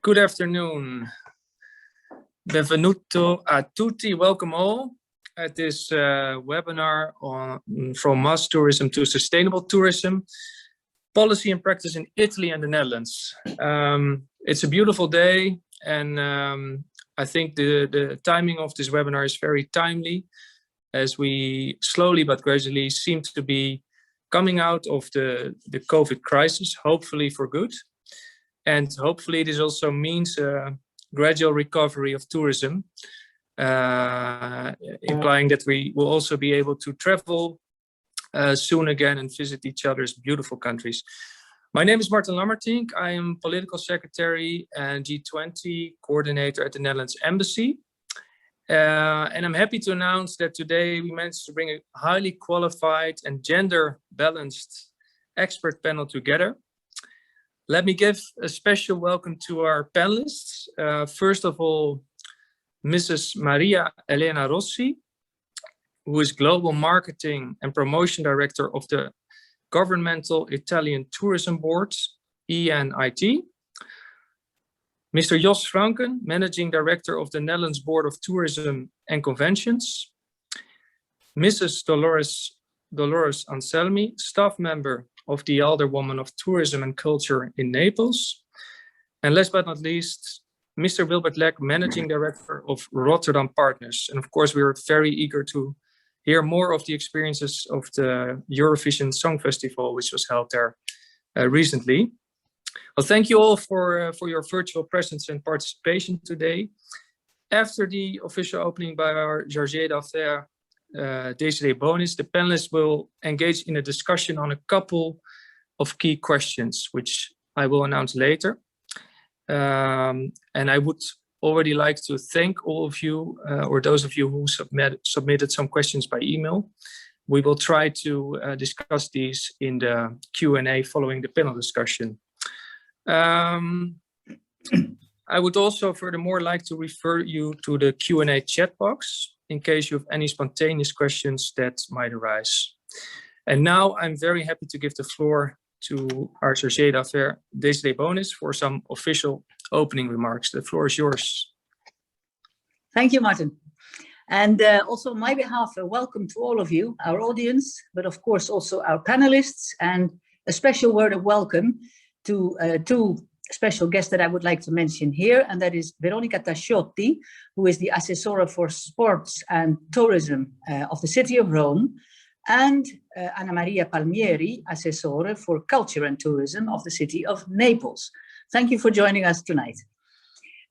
Good afternoon. Benvenuto a tutti. Welcome all at this webinar from mass tourism to sustainable tourism, policy and practice in Italy and the Netherlands. It's a beautiful day, and I think the timing of this webinar is very timely, as we slowly but gradually seem to be coming out of the COVID crisis, hopefully for good. And hopefully this also means a gradual recovery of tourism, implying that we will also be able to travel soon again and visit each other's beautiful countries. My name is Martin Lammertink. I am political secretary and G20 coordinator at the Netherlands Embassy. And I'm happy to announce that today we managed to bring a highly qualified and gender balanced expert panel together. Let me give a special welcome to our panelists. First of all, Mrs. Maria Elena Rossi, who is Global Marketing and Promotion Director of the Governmental Italian Tourism Board, ENIT. Mr. Jos Vranken, Managing Director of the Netherlands Board of Tourism and Conventions. Mrs. Dolores Anselmi, Staff Member of the Alderwoman of Tourism and Culture in Naples. And last but not least, Mr. Wilbert, Managing Director of Rotterdam Partners. And of course, we are very eager to hear more of the experiences of the Eurovision Song Festival, which was held there recently. Well, thank you all for your virtual presence and participation today. After the official opening by our Chargé d'affaires, Désirée Bonis, the panelists will engage in a discussion on a couple of key questions, which I will announce later. And I would already like to thank all of you, or those of you who submitted some questions by email. We will try to discuss these in the Q&A following the panel discussion. I would also furthermore like to refer you to the Q&A chat box in case you have any spontaneous questions that might arise. And now I'm very happy to give the floor to our Chargé d'affaires, Désirée Bonis, for some official opening remarks. The floor is yours. Thank you, Martin. And also on my behalf, a welcome to all of you, our audience, but of course also our panelists, and a special word of welcome to two special guest that I would like to mention here, and that is Veronica Tasciotti, who is the Assessora for Sports and Tourism of the City of Rome, and Anna Maria Palmieri, Assessore for Culture and Tourism of the City of Naples. Thank you for joining us tonight.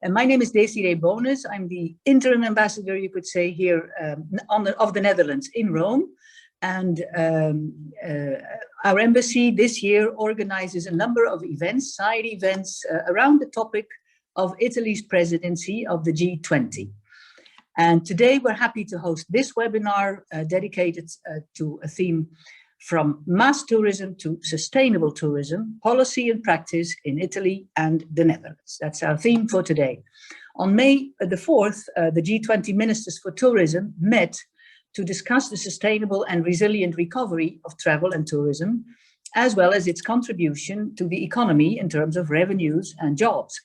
And my name is Désirée Bonis. I'm the interim ambassador, you could say, here of the Netherlands in Rome. And our embassy this year organizes a number of events, side events, around the topic of Italy's presidency of the G20. And today we're happy to host this webinar dedicated to a theme from mass tourism to sustainable tourism, policy and practice in Italy and the Netherlands. That's our theme for today. On May the 4th, the G20 Ministers for Tourism met to discuss the sustainable and resilient recovery of travel and tourism, as well as its contribution to the economy in terms of revenues and jobs.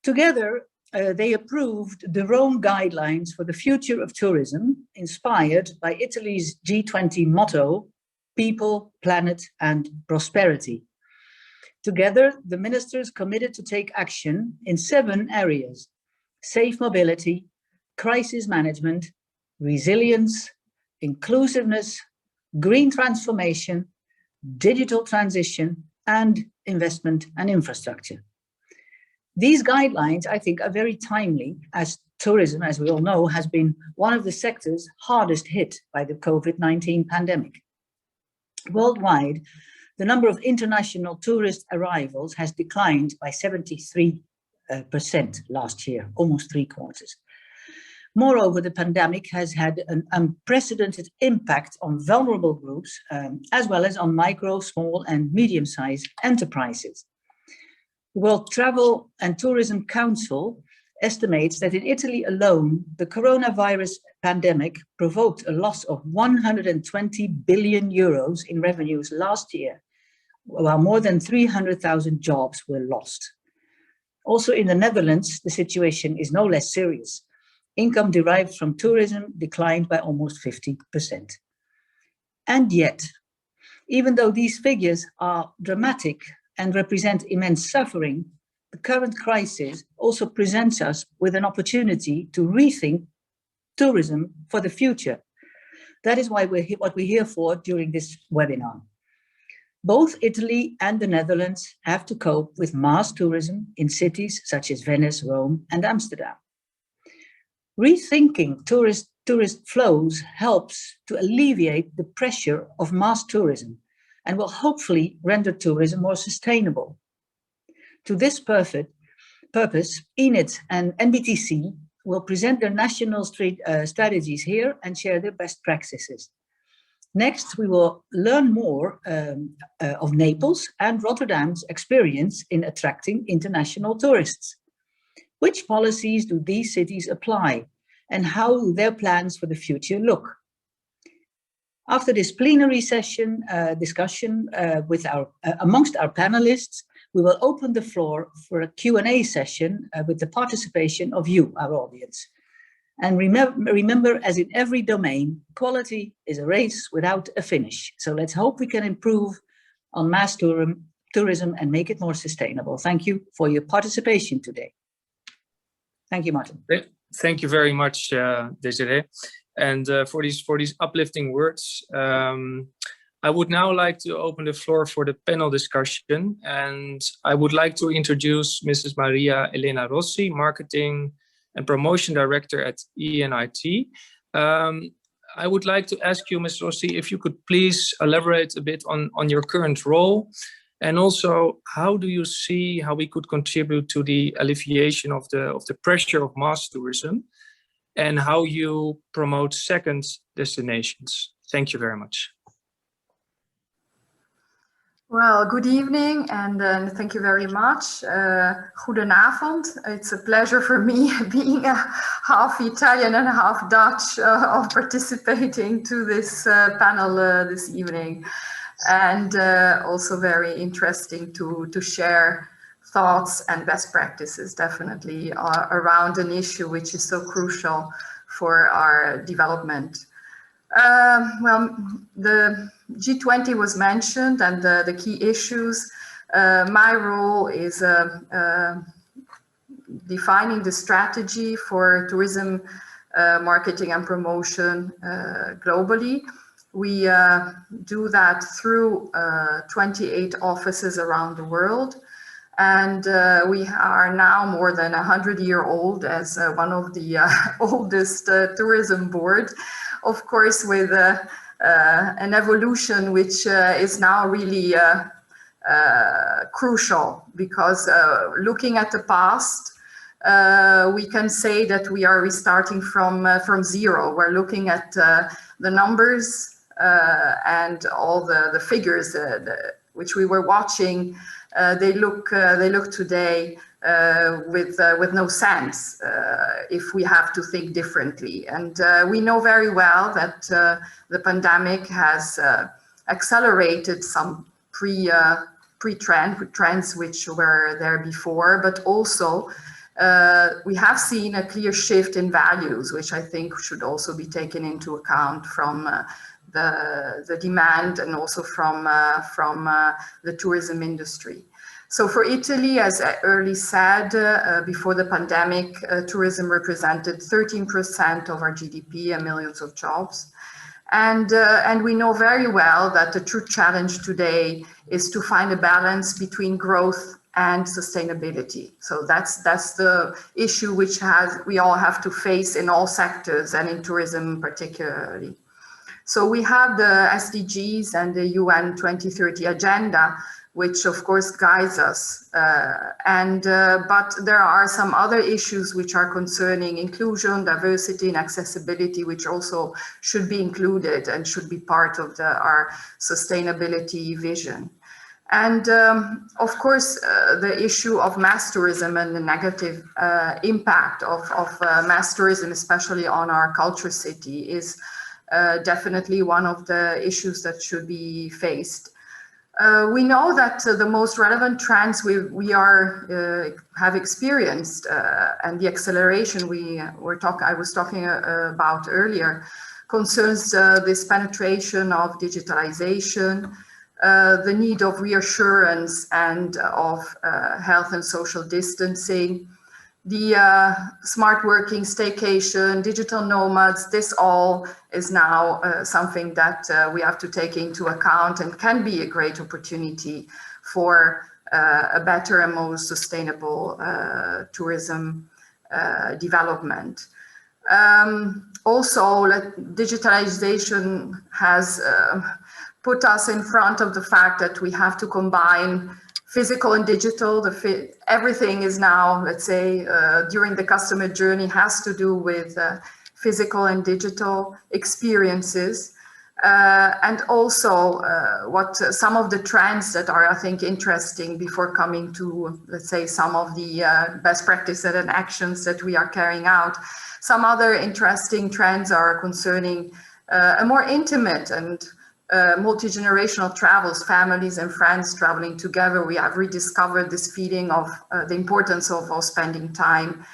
Together, they approved the Rome guidelines for the future of tourism, inspired by Italy's G20 motto, people, planet, and prosperity. Together, the ministers committed to take action in 7 areas: safe mobility, crisis management, resilience, inclusiveness, green transformation, digital transition, and investment and infrastructure. These guidelines, I think, are very timely, as tourism, as we all know, has been one of the sectors hardest hit by the COVID-19 pandemic. Worldwide, the number of international tourist arrivals has declined by 73% last year, almost 3/4. Moreover, the pandemic has had an unprecedented impact on vulnerable groups, as well as on micro, small, and medium-sized enterprises. The World Travel and Tourism Council estimates that in Italy alone, the coronavirus pandemic provoked a loss of 120 billion euros in revenues last year, while more than 300,000 jobs were lost. Also in the Netherlands, the situation is no less serious. Income derived from tourism declined by almost 50%. And yet, even though these figures are dramatic and represent immense suffering, the current crisis also presents us with an opportunity to rethink tourism for the future. That is why what we're here for during this webinar. Both Italy and the Netherlands have to cope with mass tourism in cities such as Venice, Rome, and Amsterdam. Rethinking tourist flows helps to alleviate the pressure of mass tourism and will hopefully render tourism more sustainable. To this purpose, ENIT and NBTC will present their national strategies here and share their best practices. Next, we will learn more of Naples and Rotterdam's experience in attracting international tourists. Which policies do these cities apply, and how do their plans for the future look? After this plenary session discussion amongst our panelists, we will open the floor for a Q&A session with the participation of you, our audience. And remember, as in every domain, quality is a race without a finish. So let's hope we can improve on mass tourism and make it more sustainable. Thank you for your participation today. Thank you, Martin. Thank you very much, Désirée, and for these uplifting words. I would now like to open the floor for the panel discussion, and I would like to introduce Mrs. Maria Elena Rossi, Marketing and Promotion Director at ENIT. I would like to ask you, Ms. Rossi, if you could please elaborate a bit on your current role, and also how do you see how we could contribute to the alleviation of the pressure of mass tourism, and how you promote second destinations. Thank you very much. Well, good evening, and thank you very much. Goedenavond. It's a pleasure for me, being half Italian and half Dutch, of participating to this panel this evening. And also very interesting to share thoughts and best practices, definitely, around an issue which is so crucial for our development. Well, the G20 was mentioned, and the key issues. My role is defining the strategy for tourism marketing and promotion globally. We do that through 28 offices around the world. And we are now more than 100-year-old as one of the oldest tourism board, of course, with an evolution which is now really crucial, because looking at the past, we can say that we are restarting from zero. We're looking at the numbers and all the figures which we were watching. They look today with no sense if we have to think differently. And we know very well that the pandemic has accelerated some trends which were there before, but also we have seen a clear shift in values, which I think should also be taken into account from the demand and also from the tourism industry. So for Italy, as I earlier said, before the pandemic, tourism represented 13% of our GDP and millions of jobs. And we know very well that the true challenge today is to find a balance between growth and sustainability. So that's the issue which we all have to face in all sectors, and in tourism particularly. So we have the SDGs and the UN 2030 agenda, which of course guides us. But there are some other issues which are concerning inclusion, diversity, and accessibility, which also should be included and should be part of our sustainability vision. And of course, the issue of mass tourism and the negative impact of mass tourism, especially on our culture city, is definitely one of the issues that should be faced. We know that the most relevant trends we have experienced and the acceleration I was talking about earlier concerns this penetration of digitalization, the need of reassurance and of health and social distancing, the smart working, staycation, digital nomads. This all is now something that we have to take into account and can be a great opportunity for a better and more sustainable tourism development. Also, digitalization has put us in front of the fact that we have to combine physical and digital. Everything is now, let's say, during the customer journey has to do with physical and digital experiences. And also what some of the trends that are, I think, interesting before coming to, let's say, some of the best practices and actions that we are carrying out. Some other interesting trends are concerning a more intimate and multi-generational travels, families and friends traveling together. We have rediscovered this feeling of the importance of spending time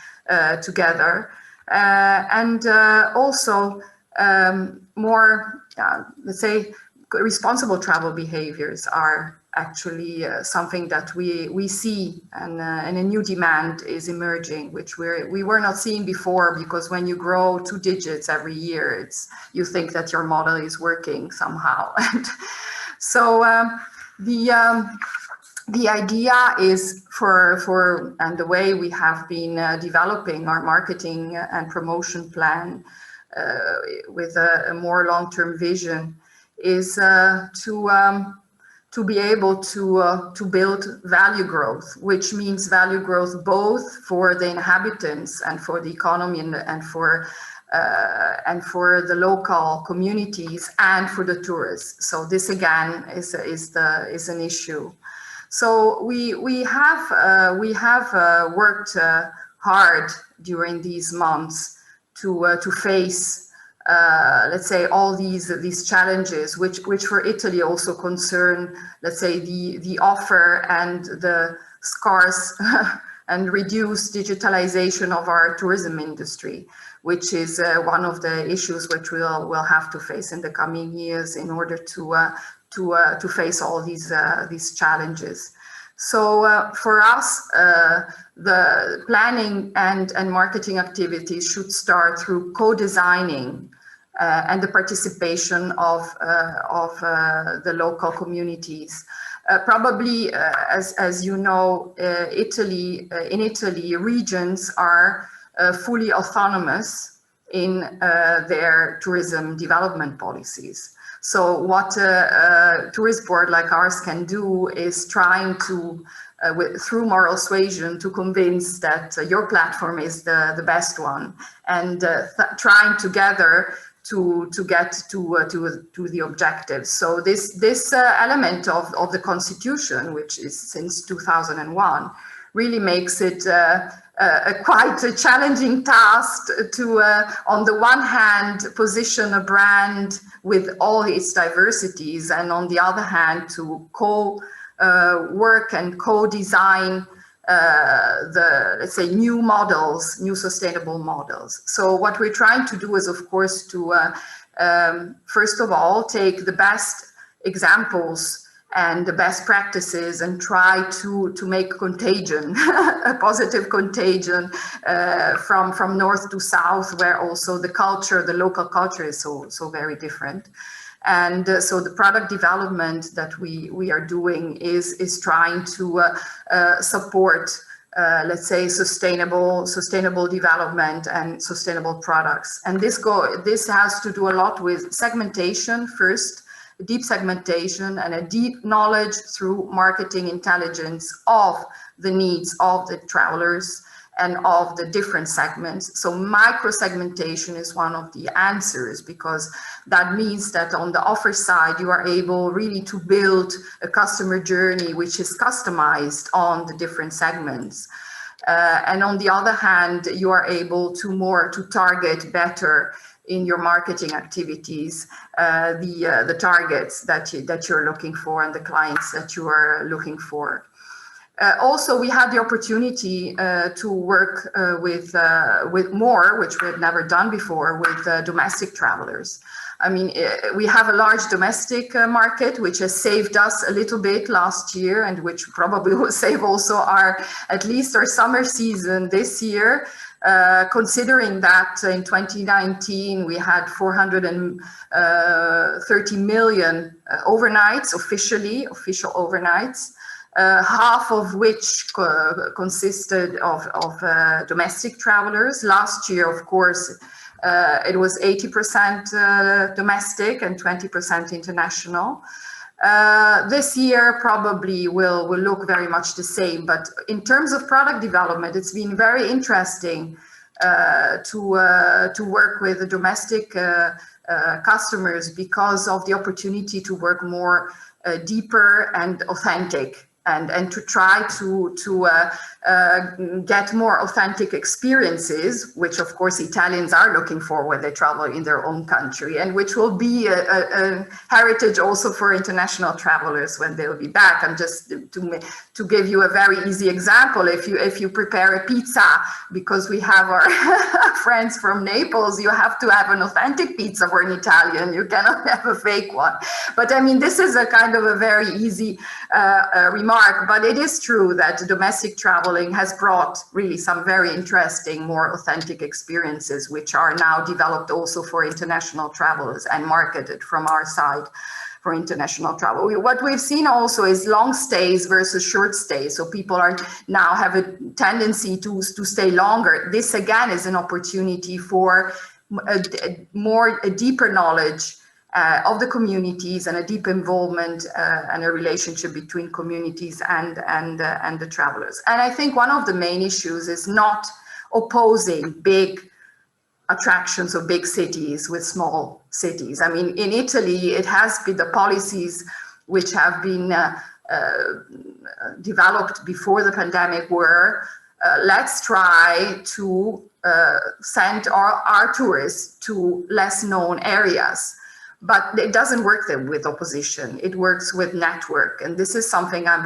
together. And also more, let's say, responsible travel behaviors are actually something that we see, and a new demand is emerging, which we were not seeing before, because when you grow 2 digits every year, you think that your model is working somehow. And so the idea is and the way we have been developing our marketing and promotion plan with a more long-term vision is to be able to build value growth, which means value growth both for the inhabitants and for the economy and for the local communities and for the tourists. So this again is an issue. So we have worked hard during these months to face let's say all these challenges, which for Italy also concern, let's say, the offer and the scarce and reduced digitalization of our tourism industry, which is one of the issues which we'll have to face in the coming years in order to face all these challenges. So for us, the planning and marketing activities should start through co-designing and the participation of the local communities. Probably, as you know, in Italy, regions are fully autonomous in their tourism development policies. So what a tourist board like ours can do is trying to, through moral suasion, to convince that your platform is the best one, and trying together to get to the objectives. So this element of the Constitution, which is since 2001, really makes it quite a challenging task to, on the one hand, position a brand with all its diversities, and on the other hand, to work and co-design let's say, new models, new sustainable models. So what we're trying to do is, of course, to first of all take the best examples and the best practices and try to make contagion, a positive contagion from north to south, where also the local culture is so very different. And so the product development that we are doing is trying to support, let's say, sustainable development and sustainable products. And this has to do a lot with segmentation first, deep segmentation, and a deep knowledge through marketing intelligence of the needs of the travelers and of the different segments. So micro-segmentation is one of the answers, because that means that on the offer side, you are able really to build a customer journey which is customized on the different segments. And on the other hand, you are able to target better in your marketing activities, the targets that you're looking for and the clients that you are looking for. Also, we had the opportunity to work with more, which we had never done before, with domestic travelers. I mean, we have a large domestic market, which has saved us a little bit last year, and which probably will save also at least our summer season this year. Considering that in 2019 we had 430 million overnights, official overnights. Half of which consisted of domestic travelers. Last year, of course, it was 80% domestic and 20% international. This year probably will look very much the same, but in terms of product development, it's been very interesting to work with the domestic customers because of the opportunity to work more deeper and authentic. And to try to get more authentic experiences, which of course Italians are looking for when they travel in their own country, and which will be a heritage also for international travelers when they'll be back. And just to give you a very easy example, if you prepare a pizza, because we have our friends from Naples, you have to have an authentic pizza for an Italian. You cannot have a fake one. But I mean, this is a kind of a very easy remark. But it is true that domestic traveling has brought really some very interesting, more authentic experiences, which are now developed also for international travelers and marketed from our side for international travel. What we've seen also is long stays versus short stays. So people now have a tendency to stay longer. This again is an opportunity for a deeper knowledge of the communities and a deep involvement and a relationship between communities and the travelers. And I think one of the main issues is not opposing big attractions of big cities with small cities. I mean, in Italy, it has been the policies which have been developed before the pandemic were let's try to send our tourists to less known areas. But it doesn't work with opposition. It works with network. And this is something I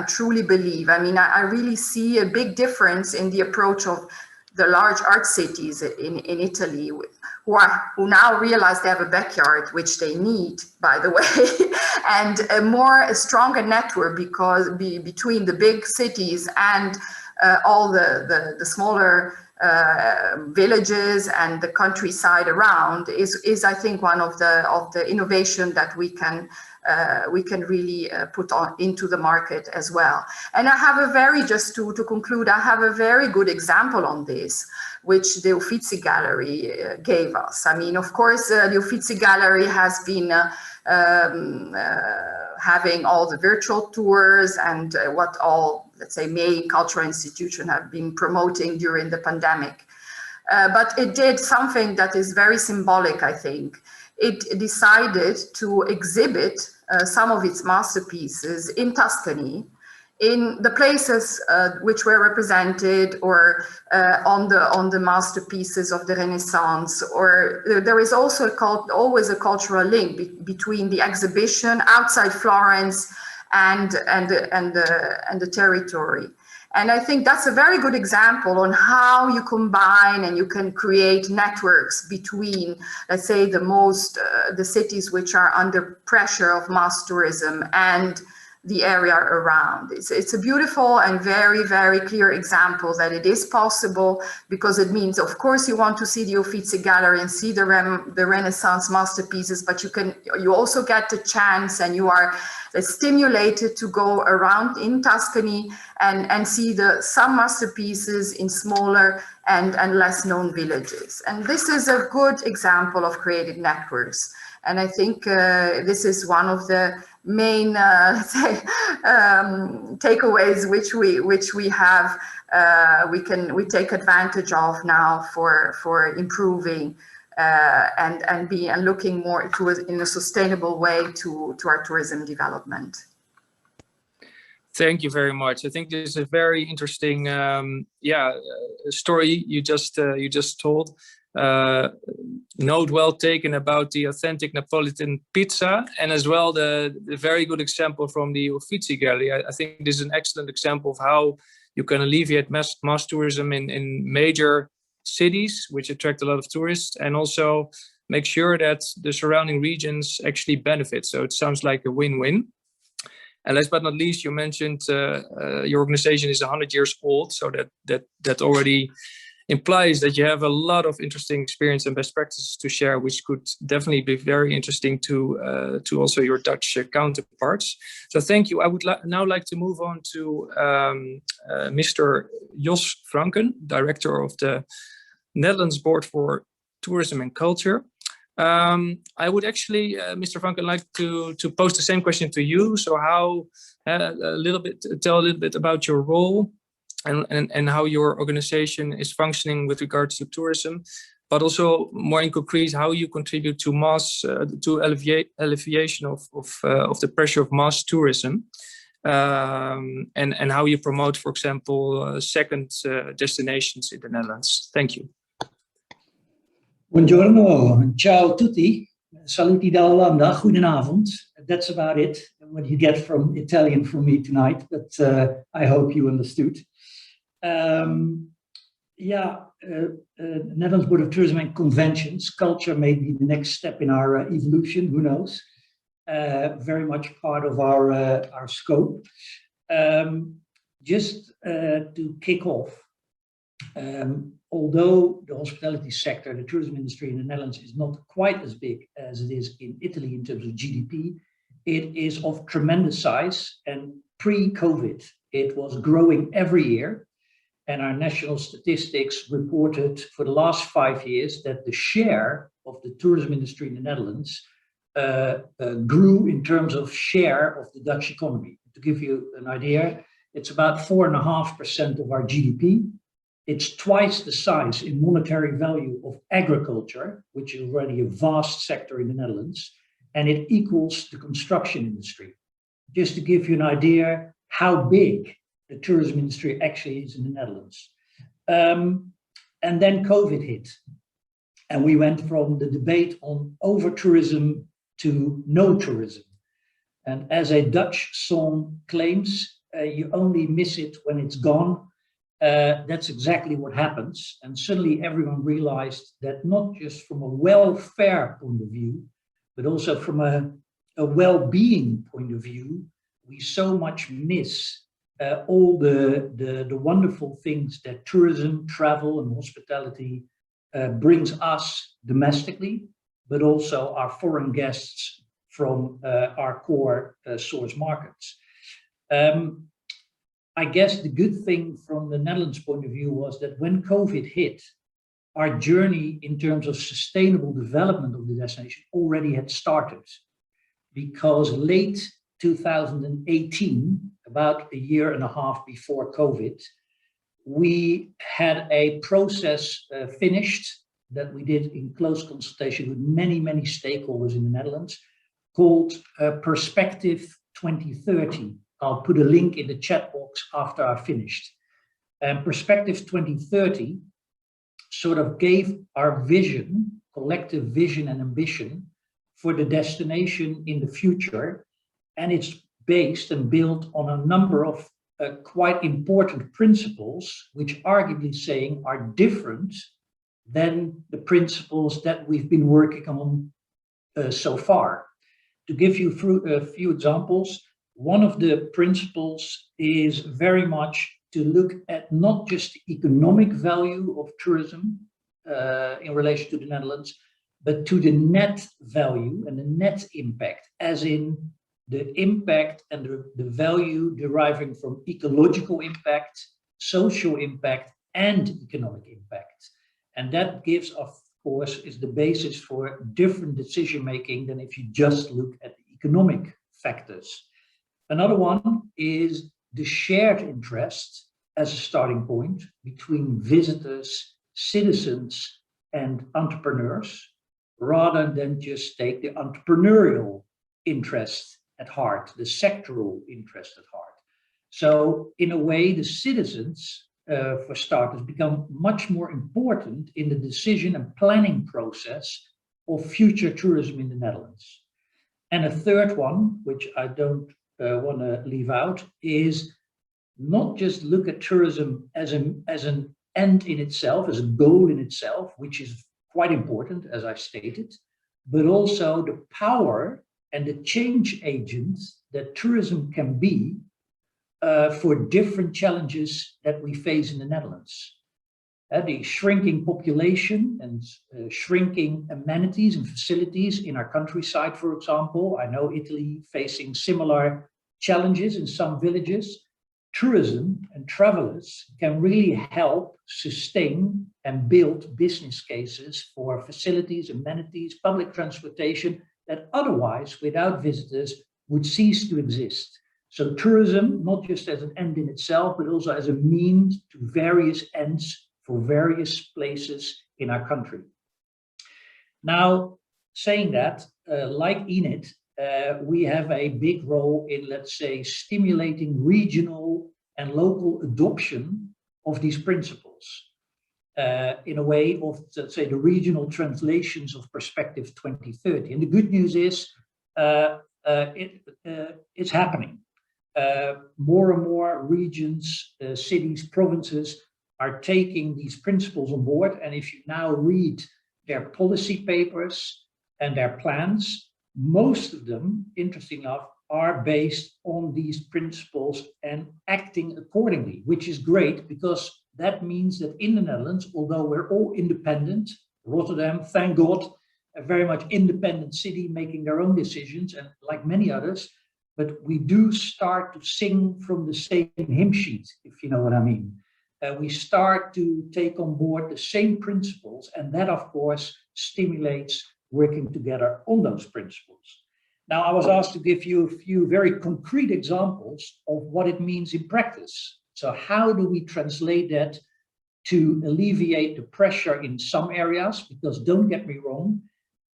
truly believe. I mean, I really see a big difference in the approach of the large art cities in Italy, who now realize they have a backyard, which they need, by the way, and a stronger network between the big cities and all the smaller villages and the countryside around is I think one of the innovation that we can really put into the market as well. And I have just to conclude, I have a very good example on this, which the Uffizi Gallery gave us. I mean, of course, the Uffizi Gallery has been having all the virtual tours and what all, let's say, main cultural institutions have been promoting during the pandemic. But it did something that is very symbolic, I think. It decided to exhibit some of its masterpieces in Tuscany, in the places which were represented, or on the masterpieces of the Renaissance. Or there is also always a cultural link between the exhibition outside Florence and the territory. And I think that's a very good example on how you combine and you can create networks between, let's say, the cities which are under pressure of mass tourism and the area around. It's a beautiful and very, very clear example that it is possible, because it means, of course, you want to see the Uffizi Gallery and see the Renaissance masterpieces, but you also get the chance and you are stimulated to go around in Tuscany and see some masterpieces in smaller and less known villages. And this is a good example of creative networks. And I think this is one of the main takeaways which we have we take advantage of now for improving and looking more in a sustainable way to our tourism development. Thank you very much. I think this is a very interesting story you just told. note well taken about the authentic Napolitan pizza, and as well the very good example from the Uffizi Gallery. I think this is an excellent example of how you can alleviate mass tourism in major cities, which attract a lot of tourists, and also make sure that the surrounding regions actually benefit. So it sounds like a win-win. And last but not least, you mentioned your organization is 100 years old, so that already implies that you have a lot of interesting experience and best practices to share, which could definitely be very interesting to also your Dutch counterparts. So thank you. I would now like to move on to Mr. Jos Vranken, Director of the Netherlands Board for Tourism and Culture. I would actually, Mr. Vranken, like to pose the same question to you. So how, tell a little bit about your role and how your organization is functioning with regards to tourism, but also more in concrete, how you contribute to alleviation of the pressure of mass tourism, and how you promote, for example, second destinations in the Netherlands. Thank you. Buongiorno, ciao tutti, saluti dall'Olanda, goedenavond. That's about it, what you get from Italian from me tonight, but I hope you understood. Netherlands Board of Tourism and Conventions, culture may be the next step in our evolution, who knows? Very much part of our scope. Just to kick off, although the hospitality sector, the tourism industry in the Netherlands is not quite as big as it is in Italy in terms of GDP, it is of tremendous size, and pre-COVID, it was growing every year. And our national statistics reported for the last 5 years that the share of the tourism industry in the Netherlands grew in terms of share of the Dutch economy. To give you an idea, it's about 4.5% of our GDP. It's twice the size in monetary value of agriculture, which is already a vast sector in the Netherlands, and it equals the construction industry. Just to give you an idea how big the tourism industry actually is in the Netherlands. And then COVID hit, and we went from the debate on over-tourism to no tourism. And as a Dutch song claims, you only miss it when it's gone. That's exactly what happens. And suddenly everyone realized that not just from a welfare point of view, but also from a well-being point of view, we so much miss all the wonderful things that tourism, travel, and hospitality brings us domestically, but also our foreign guests from our core source markets. I guess the good thing from the Netherlands point of view was that when COVID hit, our journey in terms of sustainable development of the destination already had started, because late 2018, about a year and a half before COVID, we had a process finished that we did in close consultation with many, many stakeholders in the Netherlands called Perspective 2030. I'll put a link in the chat box after I've finished. Perspective 2030 sort of gave our vision, collective vision and ambition for the destination in the future. And it's based and built on a number of quite important principles, which arguably saying are different than the principles that we've been working on so far. To give you a few examples, one of the principles is very much to look at not just the economic value of tourism in relation to the Netherlands, but to the net value and the net impact, as in the impact and the value deriving from ecological impact, social impact, and economic impact. And that gives, of course, is the basis for different decision-making than if you just look at the economic factors. Another one is the shared interest as a starting point between visitors, citizens, and entrepreneurs, rather than just take the entrepreneurial interest at heart, the sectoral interest at heart. So in a way, the citizens for starters, become much more important in the decision and planning process of future tourism in the Netherlands. And a third one, which I don't want to leave out, is not just look at tourism as an end in itself, as a goal in itself, which is quite important, as I stated, but also the power and the change agents that tourism can be for different challenges that we face in the Netherlands. The shrinking population and shrinking amenities and facilities in our countryside, for example. I know Italy facing similar challenges in some villages. Tourism and travelers can really help sustain and build business cases for facilities, amenities, public transportation that otherwise, without visitors, would cease to exist. So tourism, not just as an end in itself, but also as a means to various ends for various places in our country. Now, saying that, like ENIT, we have a big role in, let's say, stimulating regional and local adoption of these principles in a way of, let's say, the regional translations of Perspective 2030. And the good news is it's happening. More and more regions, cities, provinces are taking these principles on board. And if you now read their policy papers and their plans, most of them, interesting enough, are based on these principles and acting accordingly, which is great because that means that in the Netherlands, although we're all independent, Rotterdam, thank God, a very much independent city making their own decisions, and like many others, but we do start to sing from the same hymn sheet, if you know what I mean. We start to take on board the same principles, and that, of course, stimulates working together on those principles. Now, I was asked to give you a few very concrete examples of what it means in practice. So how do we translate that to alleviate the pressure in some areas? Because don't get me wrong,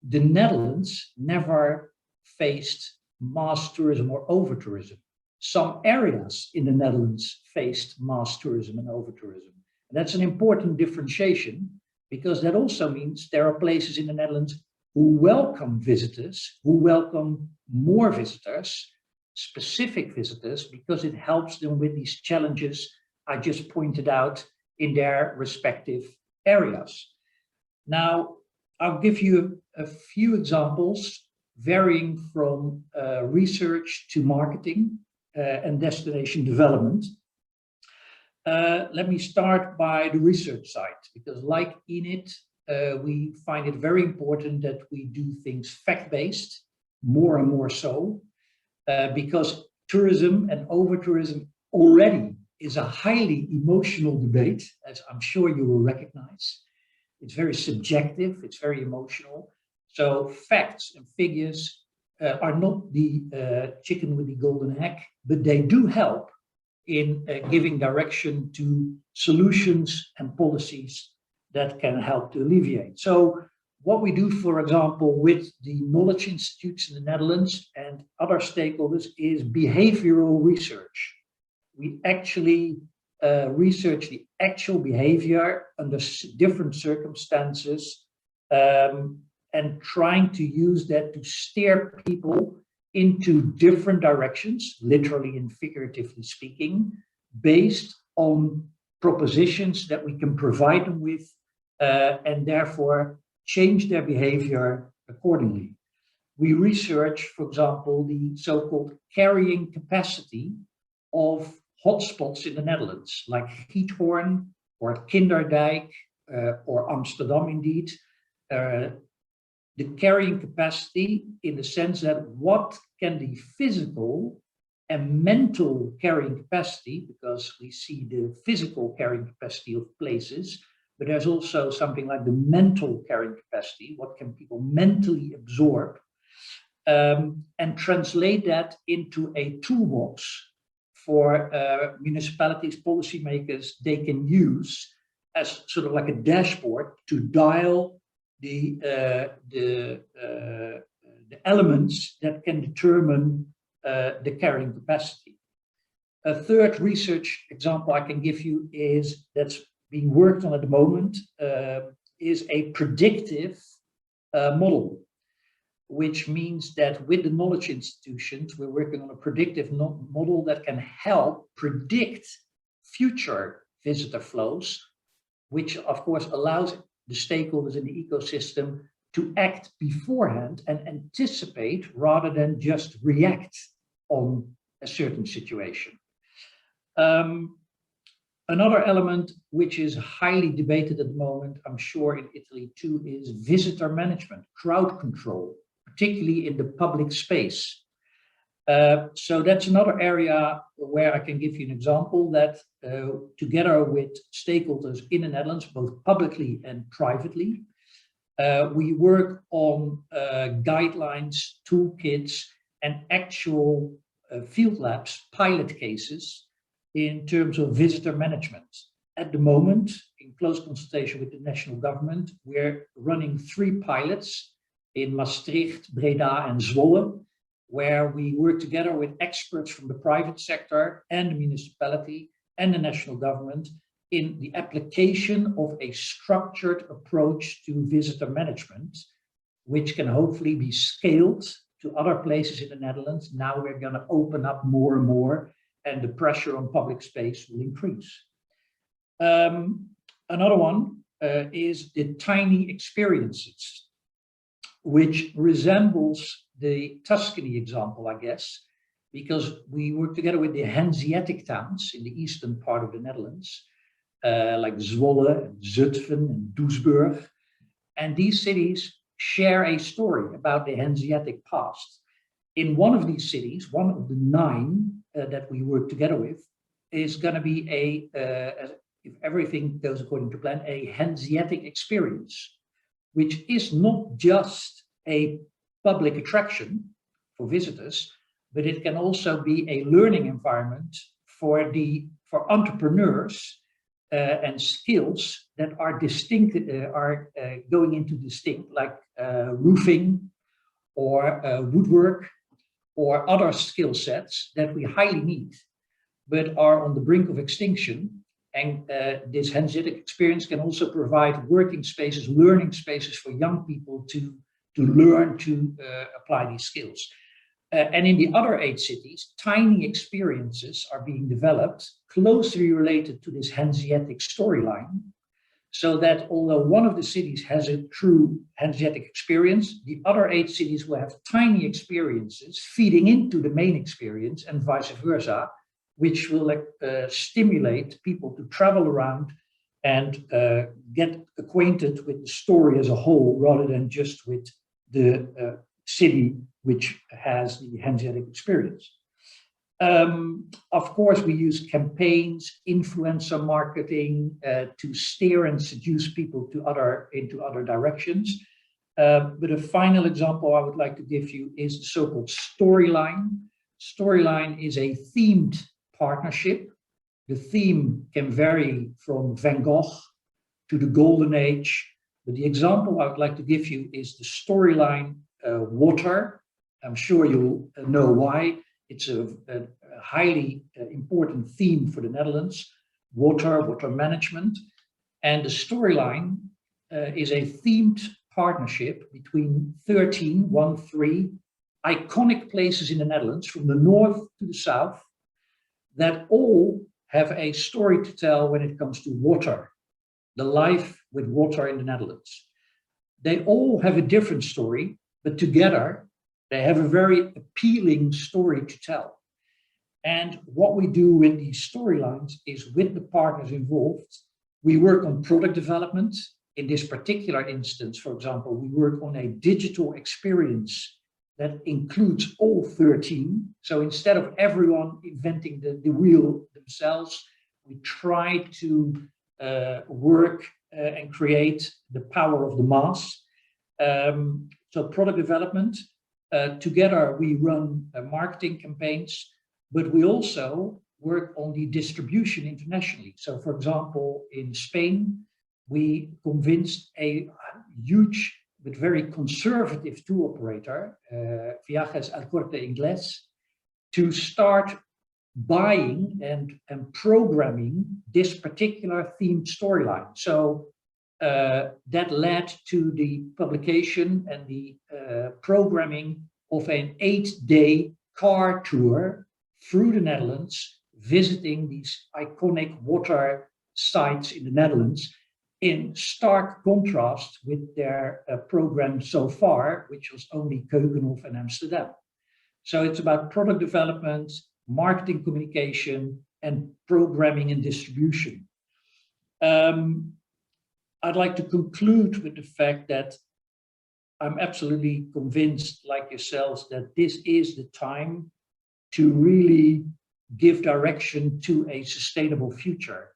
the Netherlands never faced mass tourism or over-tourism. Some areas in the Netherlands faced mass tourism and over-tourism. And that's an important differentiation, because that also means there are places in the Netherlands who welcome visitors, who welcome more visitors, specific visitors, because it helps them with these challenges I just pointed out in their respective areas. Now, I'll give you a few examples varying from research to marketing and destination development. Let me start by the research side, because like ENIT, we find it very important that we do things fact-based, more and more so, because tourism and over-tourism already is a highly emotional debate, as I'm sure you will recognize. It's very subjective, it's very emotional. So facts and figures are not the chicken with the golden egg, but they do help in giving direction to solutions and policies that can help to alleviate. So what we do, for example, with the knowledge institutes in the Netherlands and other stakeholders is behavioral research. We actually research the actual behavior under different circumstances and trying to use that to steer people into different directions, literally and figuratively speaking, based on propositions that we can provide them with and therefore change their behavior accordingly. We research, for example, the so-called carrying capacity of hotspots in the Netherlands, like Giethoorn or Kinderdijk or Amsterdam indeed. The carrying capacity in the sense that what can the physical and mental carrying capacity, because we see the physical carrying capacity of places, but there's also something like the mental carrying capacity, what can people mentally absorb, and translate that into a toolbox for municipalities, policymakers, they can use as sort of like a dashboard to dial the elements that can determine the carrying capacity. A third research example I can give you is that's being worked on at the moment is a predictive model, which means that with the knowledge institutions, we're working on a predictive model that can help predict future visitor flows, which of course allows the stakeholders in the ecosystem to act beforehand and anticipate rather than just react on a certain situation. Another element which is highly debated at the moment, I'm sure in Italy too, is visitor management, crowd control, particularly in the public space. So that's another area where I can give you an example that together with stakeholders in the Netherlands, both publicly and privately, we work on guidelines, toolkits, and actual field labs, pilot cases in terms of visitor management. At the moment, in close consultation with the national government, we're running 3 pilots in Maastricht, Breda, and Zwolle, where we work together with experts from the private sector and the municipality and the national government in the application of a structured approach to visitor management, which can hopefully be scaled to other places in the Netherlands. Now we're going to open up more and more, and the pressure on public space will increase. Another one is the tiny experiences, which resembles the Tuscany example, I guess, because we work together with the Hanseatic towns in the eastern part of the Netherlands, like Zwolle, and Zutphen, and Doesburg. And these cities share a story about the Hanseatic past. In one of these cities, one of the 9 that we work together with, is going to be if everything goes according to plan, a Hanseatic experience, which is not just a public attraction for visitors, but it can also be a learning environment for entrepreneurs and skills that are distinct, going into distinct, like roofing or woodwork or other skill sets that we highly need, but are on the brink of extinction. And this Hanseatic experience can also provide working spaces, learning spaces for young people to learn to apply these skills. And in the other 8 cities, tiny experiences are being developed closely related to this Hanseatic storyline, so that although one of the cities has a true Hanseatic experience, the other 8 cities will have tiny experiences feeding into the main experience and vice versa, which will stimulate people to travel around and get acquainted with the story as a whole, rather than just with the city which has the Hanseatic experience. Of course, we use campaigns, influencer marketing to steer and seduce people into other directions. But a final example I would like to give you is the so-called storyline. Storyline is a themed partnership. The theme can vary from Van Gogh to the Golden Age, but the example I would like to give you is the storyline water. I'm sure you'll know why. It's a highly important theme for the Netherlands, water management. And the storyline is a themed partnership between 13 iconic places in the Netherlands, from the north to the south, that all have a story to tell when it comes to water, the life with water in the Netherlands. They all have a different story, but together they have a very appealing story to tell. And what we do with these storylines is, with the partners involved, we work on product development. In this particular instance, for example, we work on a digital experience that includes all 13. So instead of everyone inventing the wheel themselves, we try to work and create the power of the mass. So product development, together we run marketing campaigns, but we also work on the distribution internationally. So for example, in Spain, we convinced a huge but very conservative tour operator, Viajes al Corte Inglés, to start buying and programming this particular themed storyline. So that led to the publication and the programming of an 8-day car tour through the Netherlands, visiting these iconic water sites in the Netherlands, in stark contrast with their program so far, which was only Keukenhof and Amsterdam. So it's about product development, marketing communication, and programming and distribution. I'd like to conclude with the fact that I'm absolutely convinced, like yourselves, that this is the time to really give direction to a sustainable future.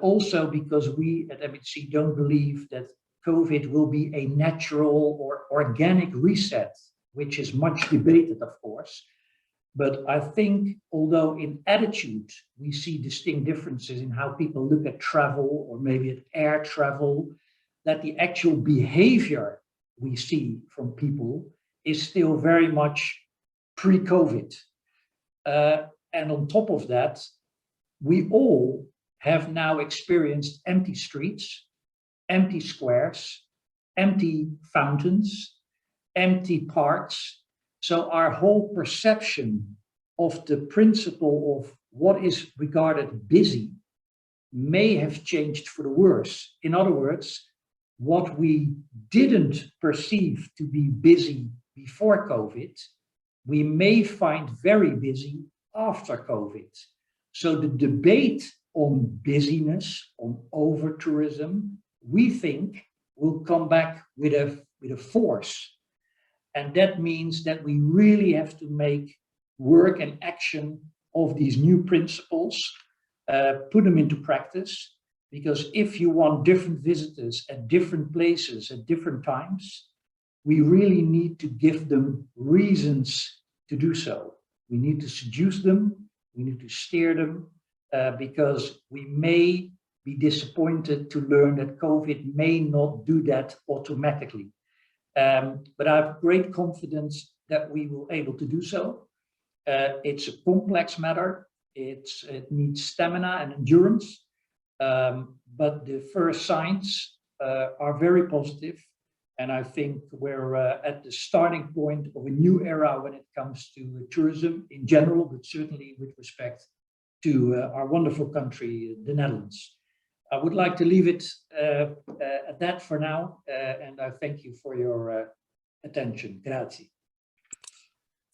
Also because we at NBTC don't believe that COVID will be a natural or organic reset, which is much debated, of course. But I think, although in attitude, we see distinct differences in how people look at travel or maybe at air travel, that the actual behavior we see from people is still very much pre-COVID. And on top of that, we all have now experienced empty streets, empty squares, empty fountains, empty parks. So our whole perception of the principle of what is regarded busy may have changed for the worse. In other words, what we didn't perceive to be busy before COVID, we may find very busy after COVID. So the debate on busyness, on over-tourism, we think will come back with a force. And that means that we really have to make work and action of these new principles, put them into practice, because if you want different visitors at different places at different times, we really need to give them reasons to do so. We need to seduce them, we need to steer them, because we may be disappointed to learn that COVID may not do that automatically. But I have great confidence that we will be able to do so. It's a complex matter. It needs stamina and endurance. But the first signs are very positive. And I think we're at the starting point of a new era when it comes to tourism in general, but certainly with respect to our wonderful country, the Netherlands. I would like to leave it at that for now, and I thank you for your attention. Grazie.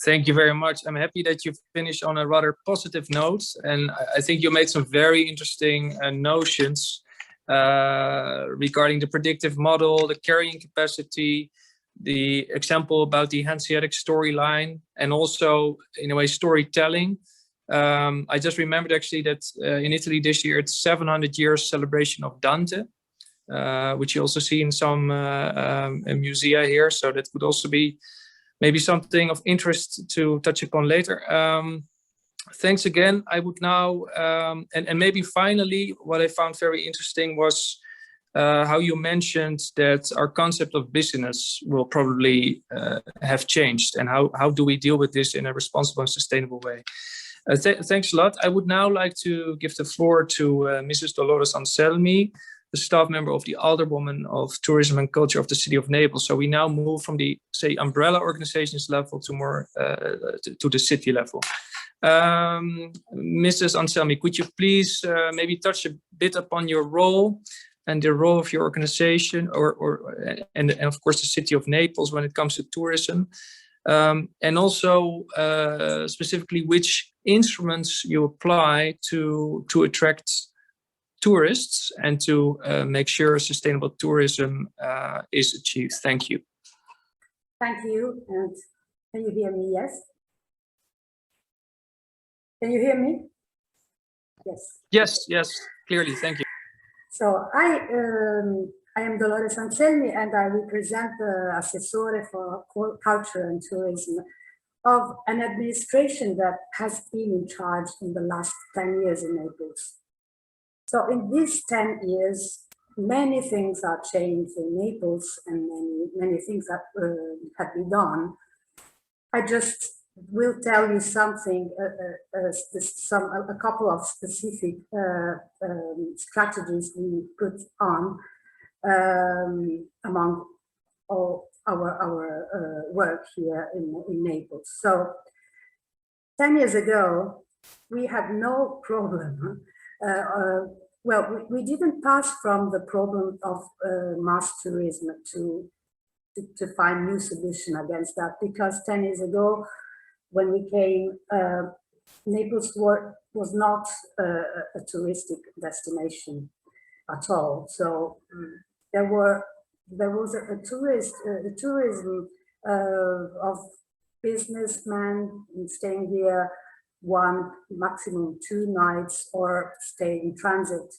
Thank you very much. I'm happy that you finished on a rather positive note, and I think you made some very interesting notions regarding the predictive model, the carrying capacity, the example about the Hanseatic storyline, and also, in a way, storytelling. I just remembered actually that in Italy this year, it's 700 years celebration of Dante, which you also see in some musea here. So that would also be maybe something of interest to touch upon later. Thanks again. I would now, and maybe finally, what I found very interesting was how you mentioned that our concept of business will probably have changed, and how do we deal with this in a responsible and sustainable way. Thanks a lot. I would now like to give the floor to Mrs. Dolores Anselmi, the staff member of the Alderwoman of Tourism and Culture of the City of Naples. So we now move from the, say, umbrella organizations level to more to the city level. Mrs. Anselmi, could you please maybe touch a bit upon your role and the role of your organization, and of course the City of Naples when it comes to tourism? And also specifically which instruments you apply to attract tourists and to make sure sustainable tourism is achieved. Thank you. Thank you. And can you hear me? Yes. Can you hear me? Yes. Yes, yes, clearly. Thank you. So I am Dolores Anselmi, and I represent the Assessorato for Culture and Tourism of an administration that has been in charge in the last 10 years in Naples. So in these 10 years, many things are changed in Naples, and many things that have been done. I just will tell you something, a couple of specific strategies we put on among all our work here in Naples. So 10 years ago, we had no problem. Well, we didn't pass from the problem of mass tourism to find new solution against that, because 10 years ago, when we came, Naples was not a touristic destination at all. So there was a tourism of businessmen staying here 1, maximum 2 nights, or stay in transit.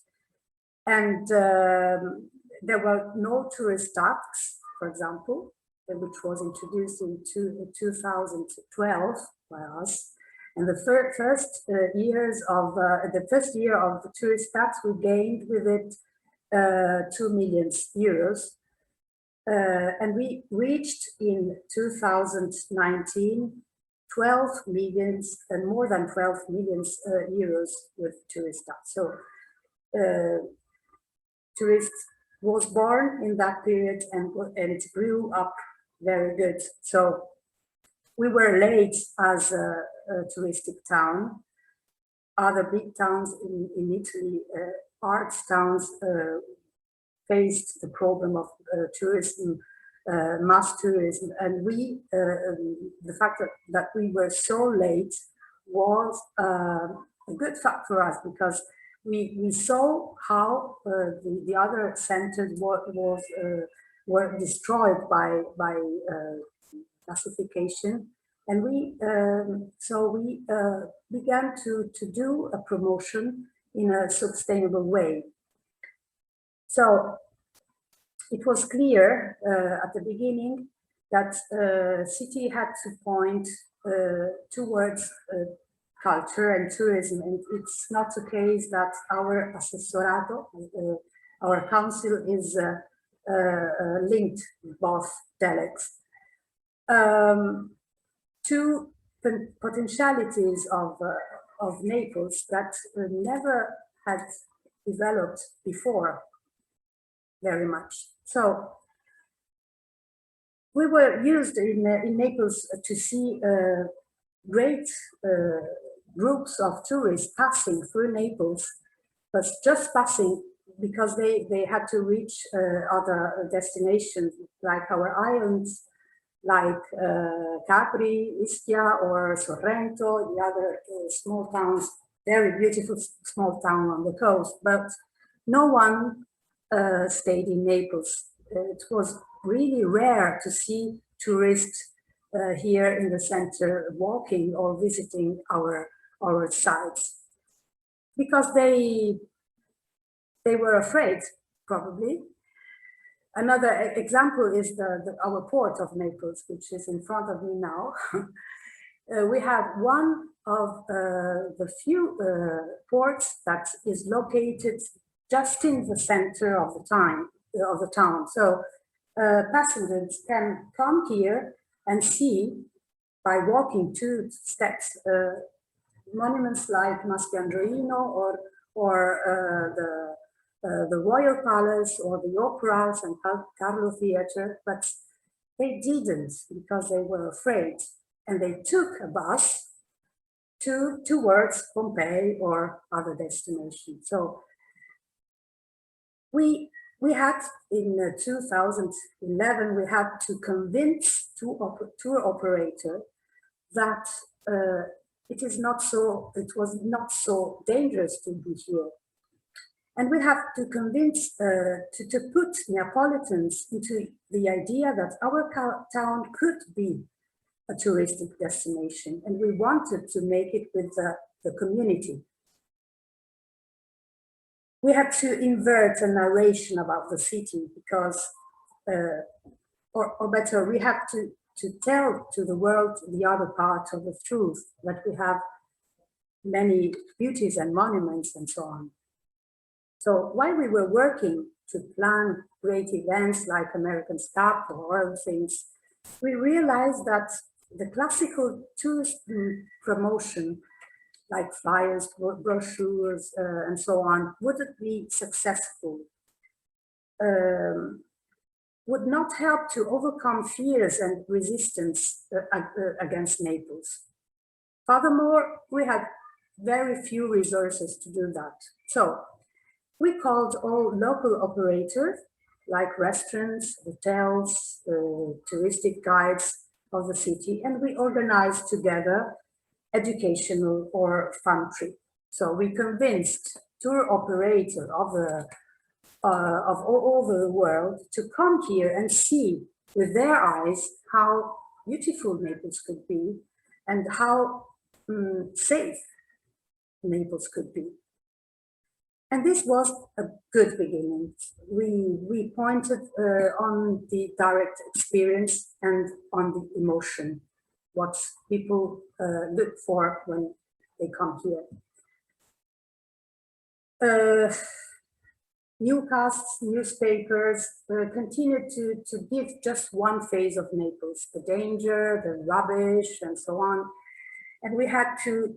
And there were no tourist tax, for example, which was introduced in 2012 by us. And the first year of the tourist tax, we gained with it 2 million euros. And we reached in 2019 12 million and more than 12 million euros with tourist tax. So tourists was born in that period, and it grew up very good. So we were late as a touristic town. Other big towns in Italy, arts towns, faced the problem of tourism, mass tourism, and the fact that we were so late was a good fact for us, because we saw how the other centers were destroyed by classification, and we began to do a promotion in a sustainable way. So it was clear at the beginning that city had to point towards culture and tourism, and it's not the case that our Assessorato, our council, is linked with both delegates. Two potentialities of Naples that never had developed before very much. So we were used in Naples to see great groups of tourists passing through Naples, but just passing because they had to reach other destinations like our islands, like Capri, Ischia, or Sorrento, the other small towns, very beautiful small town on the coast, but no one stayed in Naples. It was really rare to see tourists here in the center walking or visiting our sites, because they were afraid, probably. Another example is our port of Naples, which is in front of me now. We have one of the few ports that is located just in the center of the town. So passengers can come here and see, by walking 2 steps, monuments like Maschiandroino or the Royal Palace or the Opera, San Carlo Theatre, but they didn't, because they were afraid, and they took a bus towards Pompeii or other destinations. So we had, in 2011, we had to convince tour operator that it was not so dangerous to be here. And we have to convince, to put Neapolitans into the idea that our town could be a touristic destination, and we wanted to make it with the community. We had to invert a narration about the city, because, or better, we have to tell to the world the other part of the truth, that we have many beauties and monuments and so on. So while we were working to plan great events like American Cup or other things, we realized that the classical tourist promotion, like flyers, brochures, and so on, wouldn't be successful, would not help to overcome fears and resistance against Naples. Furthermore, we had very few resources to do that. So we called all local operators, like restaurants, hotels, touristic guides of the city, and we organized together educational or fun trip. So we convinced tour operators of all over the world to come here and see with their eyes how beautiful Naples could be and how safe Naples could be. And this was a good beginning. We pointed on the direct experience and on the emotion, what people look for when they come here. Newscasts, newspapers continued to give just one phase of Naples, the danger, the rubbish, and so on. And we had to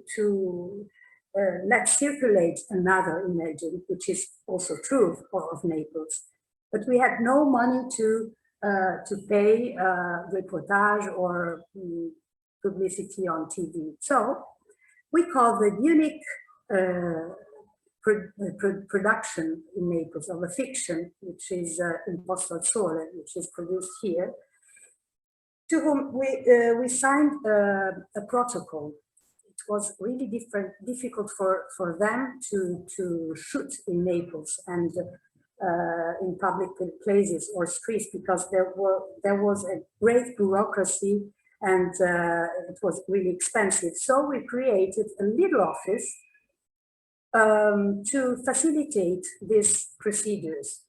let circulate another image, which is also true of Naples. But we had no money to pay reportage or publicity on TV. So we called the unique production in Naples of a fiction, which is Imposto al Sole, which is produced here, to whom we signed a protocol. It was really difficult for them to shoot in Naples and in public places or streets, because there was a great bureaucracy and it was really expensive. So we created a little office to facilitate these procedures.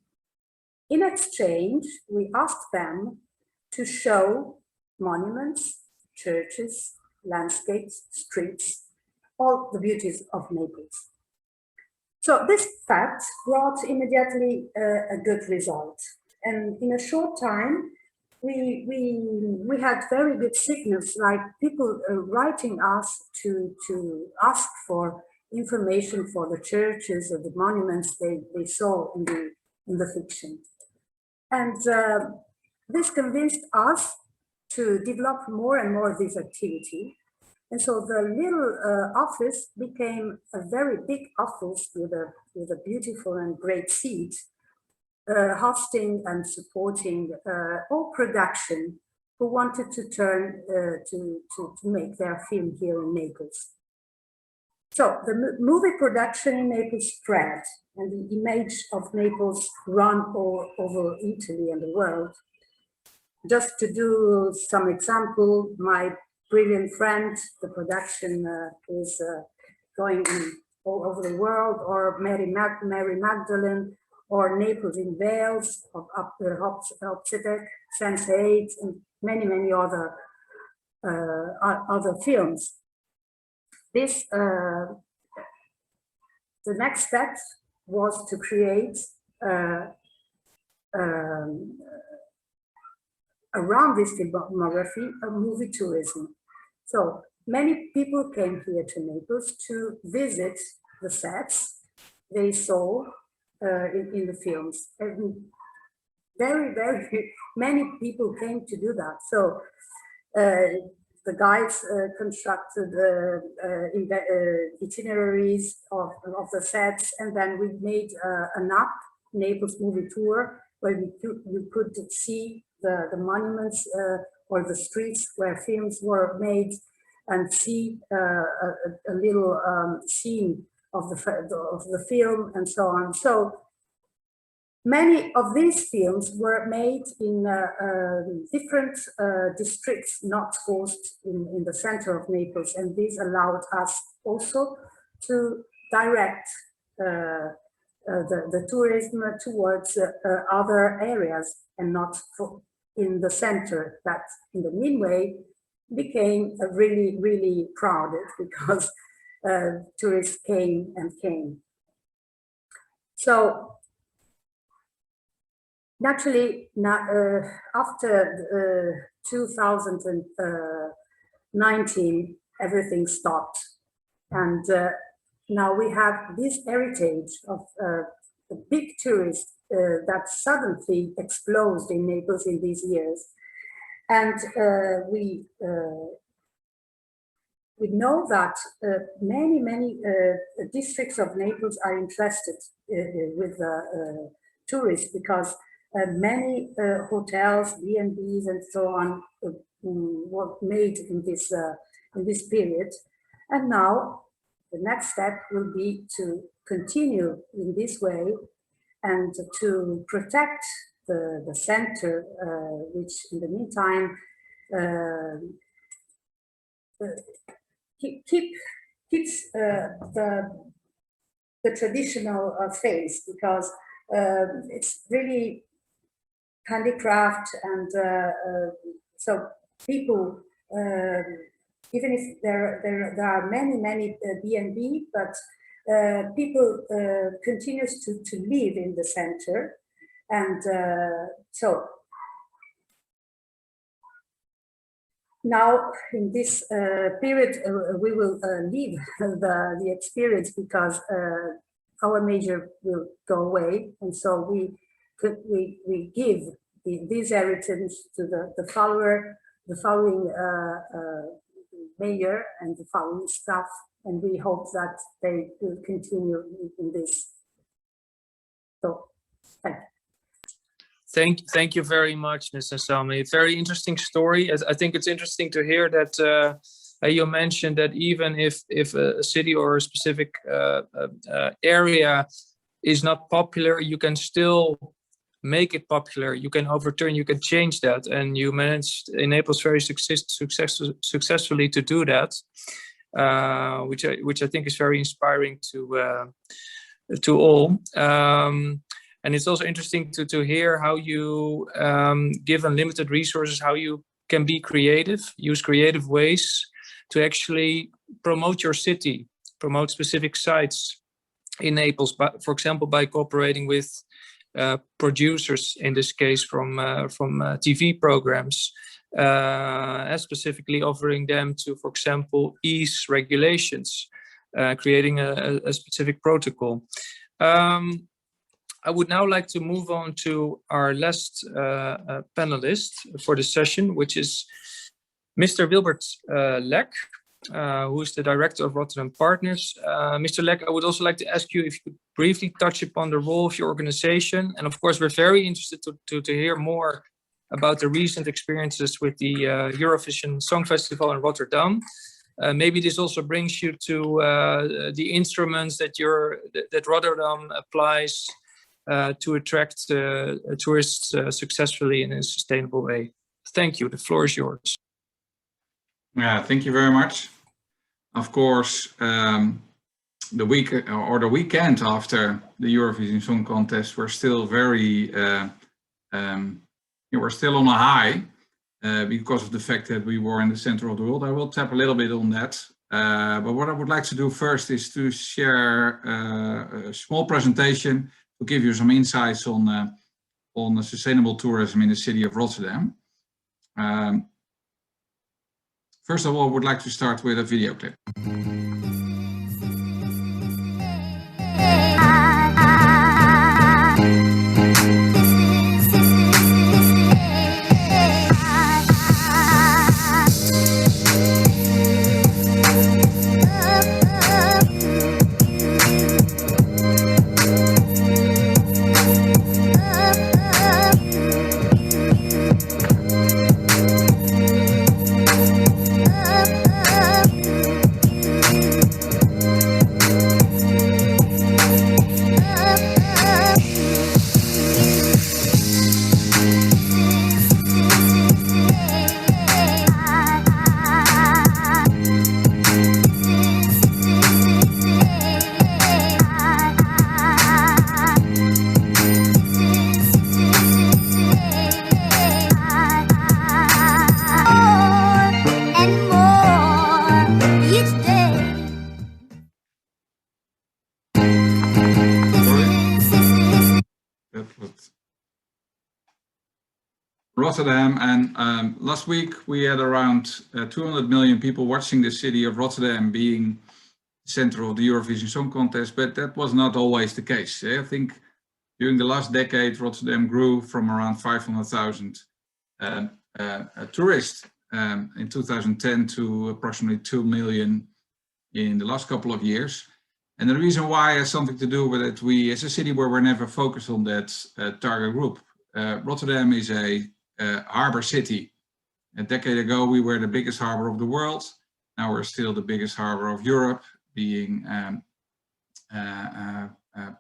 In exchange, we asked them to show monuments, churches, landscapes, streets, all the beauties of Naples. So this fact brought immediately a good result. And in a short time, we had very good signals, like people writing us to ask for information for the churches or the monuments they saw in the fiction. And this convinced us to develop more and more this activity. And so the little office became a very big office with a beautiful and great seat, hosting and supporting all production who wanted to turn to make their film here in Naples. So the movie production in Naples spread, and the image of Naples ran all over Italy and the world. Just to do some example, my brilliant friend, the production is going all over the world, or Mary Magdalene, or Naples in Wales, of Hopsetek, Sense8, and many other films. This, the next step was to create around this filmography a movie tourism. So many people came here to Naples to visit the sets they saw in the films. And very many people came to do that. So the guides constructed itineraries of the sets, and then we made an app, Naples Movie Tour, where we could see the monuments or the streets where films were made, and see a little scene of the film and so on. So many of these films were made in different districts, not forced in the center of Naples, and this allowed us also to direct the tourism towards other areas and not in the center, that in the meanwhile became really crowded because tourists came and came. So naturally, after 2000 19, everything stopped. And now we have this heritage of the big tourist that suddenly exploded in Naples in these years. And we know that many districts of Naples are interested with tourists, because many hotels, B&Bs and so on were made in this period. And now the next step will be to continue in this way and to protect the center, which in the meantime keeps the traditional face, because it's really handicraft, and so people, even if there are many B&B, but people continues to live in the center, and so now in this period we will leave the experience, because our major will go away, and so we give these heritage to the following mayor and the following staff, and we hope that they will continue in this. So, thank you. Thank you very much, Ms. Anselmi. Very interesting story. I think it's interesting to hear that you mentioned that even if a city or a specific area is not popular, you can still make it popular. You can overturn, you can change that, and you managed in Naples very successfully to do that, which I think is very inspiring to all. And it's also interesting to hear how you, given limited resources, how you can be creative, use creative ways to actually promote your city, promote specific sites in Naples, but for example, by cooperating with producers, in this case from TV programs, specifically offering them to, for example, ease regulations, creating a specific protocol. I would now like to move on to our last panelist for the session, which is Mr. Wilbert Lek, who is the director of Rotterdam Partners. Mr. Lek, I would also like to ask you if you could briefly touch upon the role of your organization. And of course, we're very interested to hear more about the recent experiences with the Eurovision Song Festival in Rotterdam. Maybe this also brings you to the instruments that Rotterdam applies to attract tourists successfully in a sustainable way. Thank you. The floor is yours. Yeah, thank you very much. Of course, the week or the weekend after the Eurovision Song Contest, we're still very, we're still on a high because of the fact that we were in the center of the world. I will tap a little bit on that. But what I would like to do first is to share a small presentation to give you some insights on sustainable tourism in the city of Rotterdam. First of all, I would like to start with a video clip. Rotterdam, and last week we had around 200 million people watching the city of Rotterdam being the center of the Eurovision Song Contest, but that was not always the case. I think during the last decade, Rotterdam grew from around 500,000 tourists in 2010 to approximately 2 million in the last couple of years. And the reason why has something to do with it. We, as a city where we're never focused on that target group. Rotterdam is a harbor city. A decade ago, we were the biggest harbor of the world. Now we're still the biggest harbor of Europe, being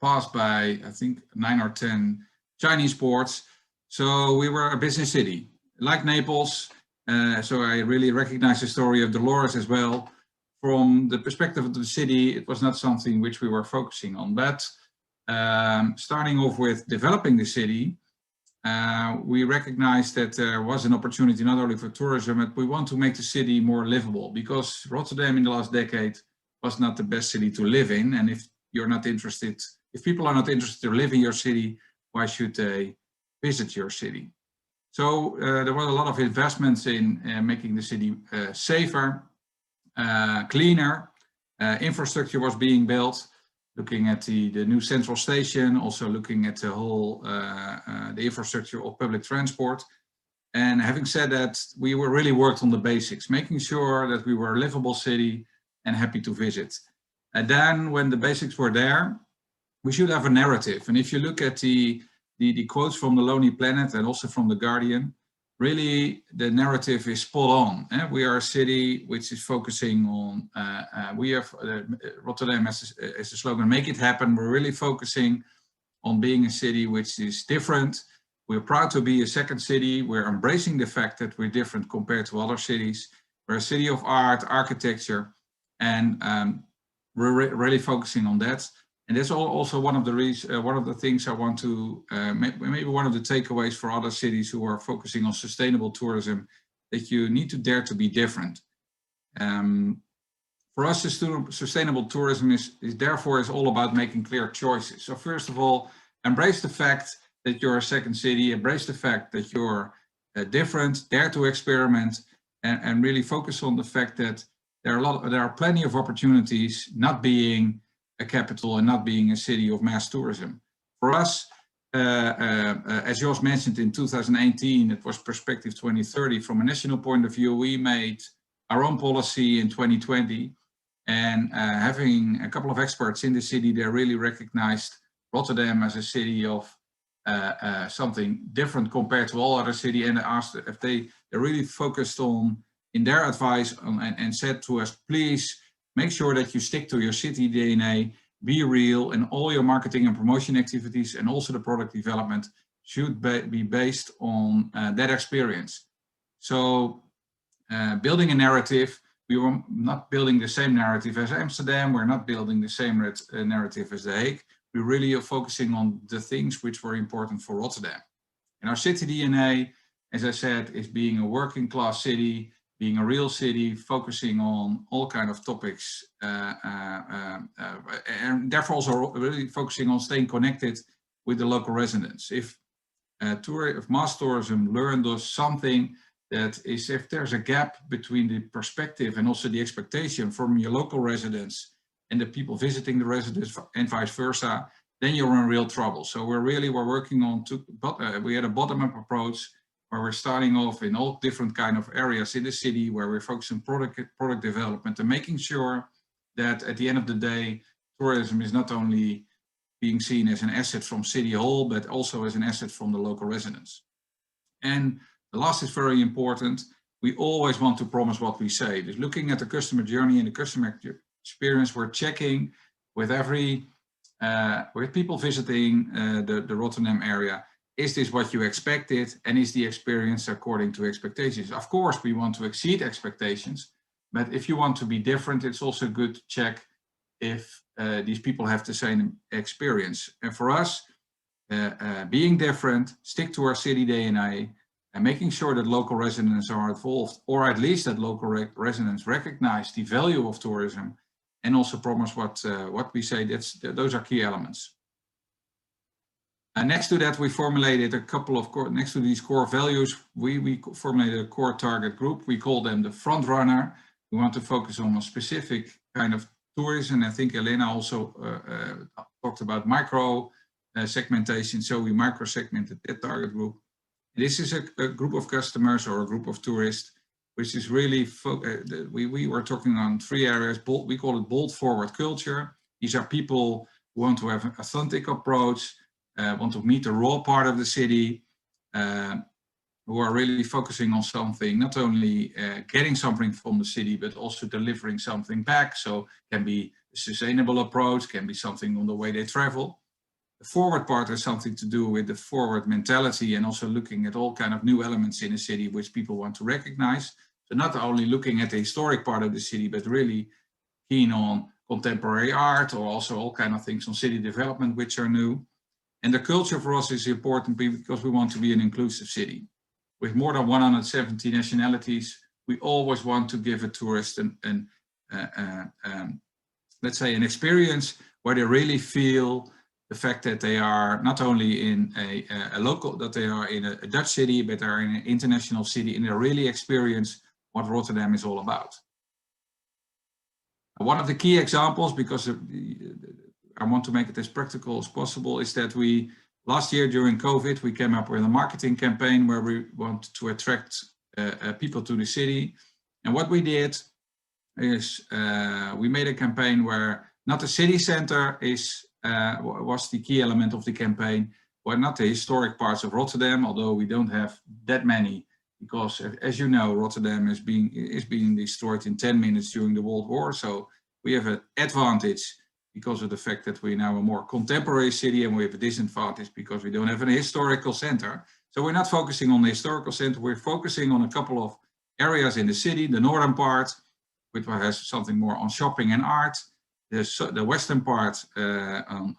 passed by, I think, 9 or 10 Chinese ports. So we were a business city, like Naples. So I really recognize the story of Dolores as well. From the perspective of the city, it was not something which we were focusing on. But starting off with developing the city, we recognized that there was an opportunity not only for tourism, but we want to make the city more livable, because Rotterdam in the last decade was not the best city to live in. And if you're not interested, if people are not interested to live in your city, why should they visit your city? So there was a lot of investments in making the city safer, cleaner. Infrastructure was being built, looking at the new central station, also looking at the whole the infrastructure of public transport. And having said that, we were really worked on the basics, making sure that we were a livable city and happy to visit. And then when the basics were there, we should have a narrative. And if you look at the quotes from The Lonely Planet and also from The Guardian, really the narrative is spot on. We are a city which is focusing on, we have Rotterdam as a slogan, make it happen. We're really focusing on being a city which is different. We're proud to be a second city. We're embracing the fact that we're different compared to other cities. We're a city of art, architecture, and we're really focusing on that. And that's also one of the things I want to, maybe one of the takeaways for other cities who are focusing on sustainable tourism, that you need to dare to be different. For us, sustainable tourism is therefore all about making clear choices. So first of all, embrace the fact that you're a second city, embrace the fact that you're different, dare to experiment, and really focus on the fact that there are plenty of opportunities not being a capital and not being a city of mass tourism. For us, as Jos mentioned, in 2018, it was Perspective 2030. From a national point of view, we made our own policy in 2020. And having a couple of experts in the city, they really recognized Rotterdam as a city of something different compared to all other cities, and asked if they really focused on, in their advice, and said to us, please make sure that you stick to your city DNA, be real, and all your marketing and promotion activities and also the product development should be based on that experience. So building a narrative, we were not building the same narrative as Amsterdam, we're not building the same narrative as The Hague. We really are focusing on the things which were important for Rotterdam. And our city DNA, as I said, is being a working class city, being a real city, focusing on all kinds of topics, and therefore also really focusing on staying connected with the local residents. If mass tourism learned us something, that is, if there's a gap between the perspective and also the expectation from your local residents and the people visiting the residents and vice versa, then you're in real trouble. So we're working on, we had a bottom-up approach, where we're starting off in all different kind of areas in the city, where we're focusing on product development and making sure that at the end of the day, tourism is not only being seen as an asset from City Hall, but also as an asset from the local residents. And the last is very important. We always want to promise what we say. Just looking at the customer journey and the customer experience, we're checking with with people visiting the Rotterdam area. Is this what you expected? And is the experience according to expectations? Of course, we want to exceed expectations, but if you want to be different, it's also good to check if these people have the same experience. And for us, being different, stick to our city DNA, and making sure that local residents are involved, or at least that local residents recognize the value of tourism, and also promise what we say. Those are key elements. Next to that, we formulated a couple of next to these core values, we formulated a core target group. We call them the front runner. We want to focus on a specific kind of tourism. I think Elena also talked about micro segmentation. So we micro segmented that target group. This is a group of customers or a group of tourists, which is really, we were talking on 3 areas. We call it bold forward culture. These are people who want to have an authentic approach, want to meet the raw part of the city, who are really focusing on something, not only getting something from the city, but also delivering something back. So it can be a sustainable approach, can be something on the way they travel. The forward part has something to do with the forward mentality and also looking at all kind of new elements in the city which people want to recognize. So not only looking at the historic part of the city, but really keen on contemporary art or also all kind of things on city development which are new. And the culture for us is important because we want to be an inclusive city. With more than 170 nationalities, we always want to give a tourist let's say an experience where they really feel the fact that they are not only in a local, that they are in a Dutch city, but they are in an international city and they really experience what Rotterdam is all about. One of the key examples, because I want to make it as practical as possible, is that last year during COVID, we came up with a marketing campaign where we want to attract people to the city. And what we did is we made a campaign where not the city center was the key element of the campaign, but not the historic parts of Rotterdam, although we don't have that many, because as you know, Rotterdam is being destroyed in 10 minutes during the World War. So we have an advantage because of the fact that we're now a more contemporary city, and we have a disadvantage because we don't have an historical center. So we're not focusing on the historical center, we're focusing on a couple of areas in the city, the northern part, which has something more on shopping and art, the western part on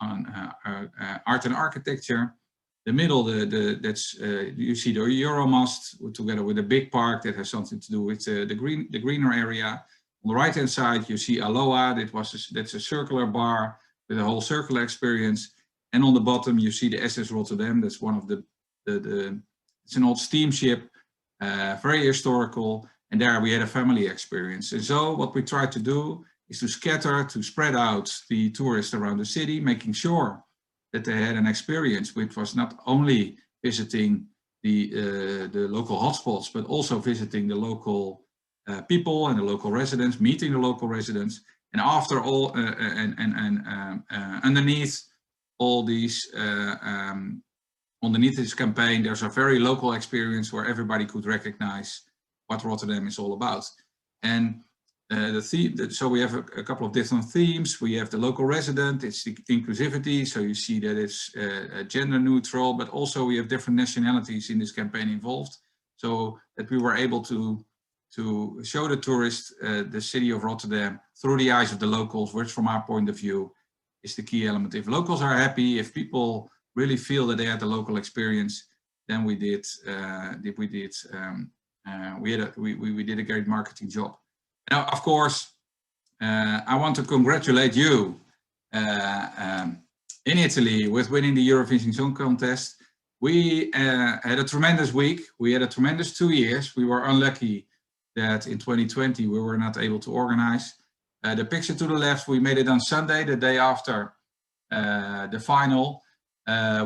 art and architecture, the middle, you see the Euromast together with a big park that has something to do with the greener area. On the right hand side, you see Aloha, that's a circular bar with a whole circular experience. And on the bottom, you see the SS Rotterdam. That's one of it's an old steamship, very historical. And there we had a family experience. And so what we try to do is to spread out the tourists around the city, making sure that they had an experience which was not only visiting the local hotspots, but also visiting the local people and the local residents, meeting the local residents. And after all, underneath all these, underneath this campaign, there's a very local experience where everybody could recognize what Rotterdam is all about. And so we have a couple of different themes. We have the local resident, it's the inclusivity. So you see that it's gender neutral, but also we have different nationalities in this campaign involved. So that we were able to show the tourists the city of Rotterdam through the eyes of the locals, which from our point of view is the key element. If locals are happy, if people really feel that they had the local experience, then we did a great marketing job. Now, of course, I want to congratulate you in Italy with winning the Eurovision Song Contest. We had a tremendous week. We had a tremendous 2 years. We were unlucky that in 2020 we were not able to organize. The picture to the left, we made it on Sunday, the day after the final.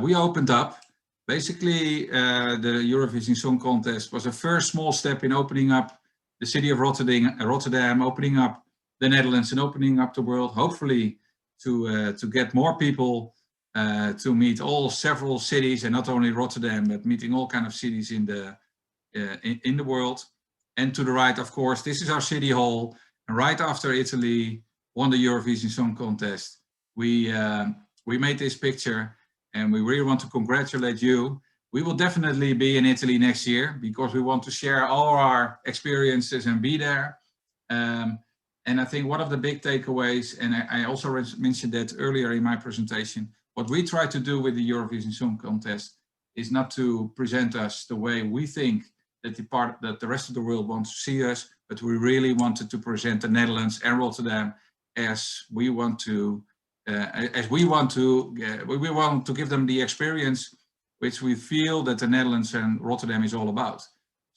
We opened up. Basically, the Eurovision Song Contest was a first small step in opening up the city of Rotterdam, opening up the Netherlands and opening up the world, hopefully to get more people to meet several cities, and not only Rotterdam, but meeting all kind of cities in the world. And to the right, of course, this is our city hall. And right after Italy won the Eurovision Song Contest, we made this picture, and we really want to congratulate you. We will definitely be in Italy next year because we want to share all our experiences and be there. And I think one of the big takeaways, and I also mentioned that earlier in my presentation, what we try to do with the Eurovision Song Contest is not to present us the way we think that the rest of the world wants to see us, but we really wanted to present the Netherlands and Rotterdam as we want to as we want to give them the experience which we feel that the Netherlands and Rotterdam is all about.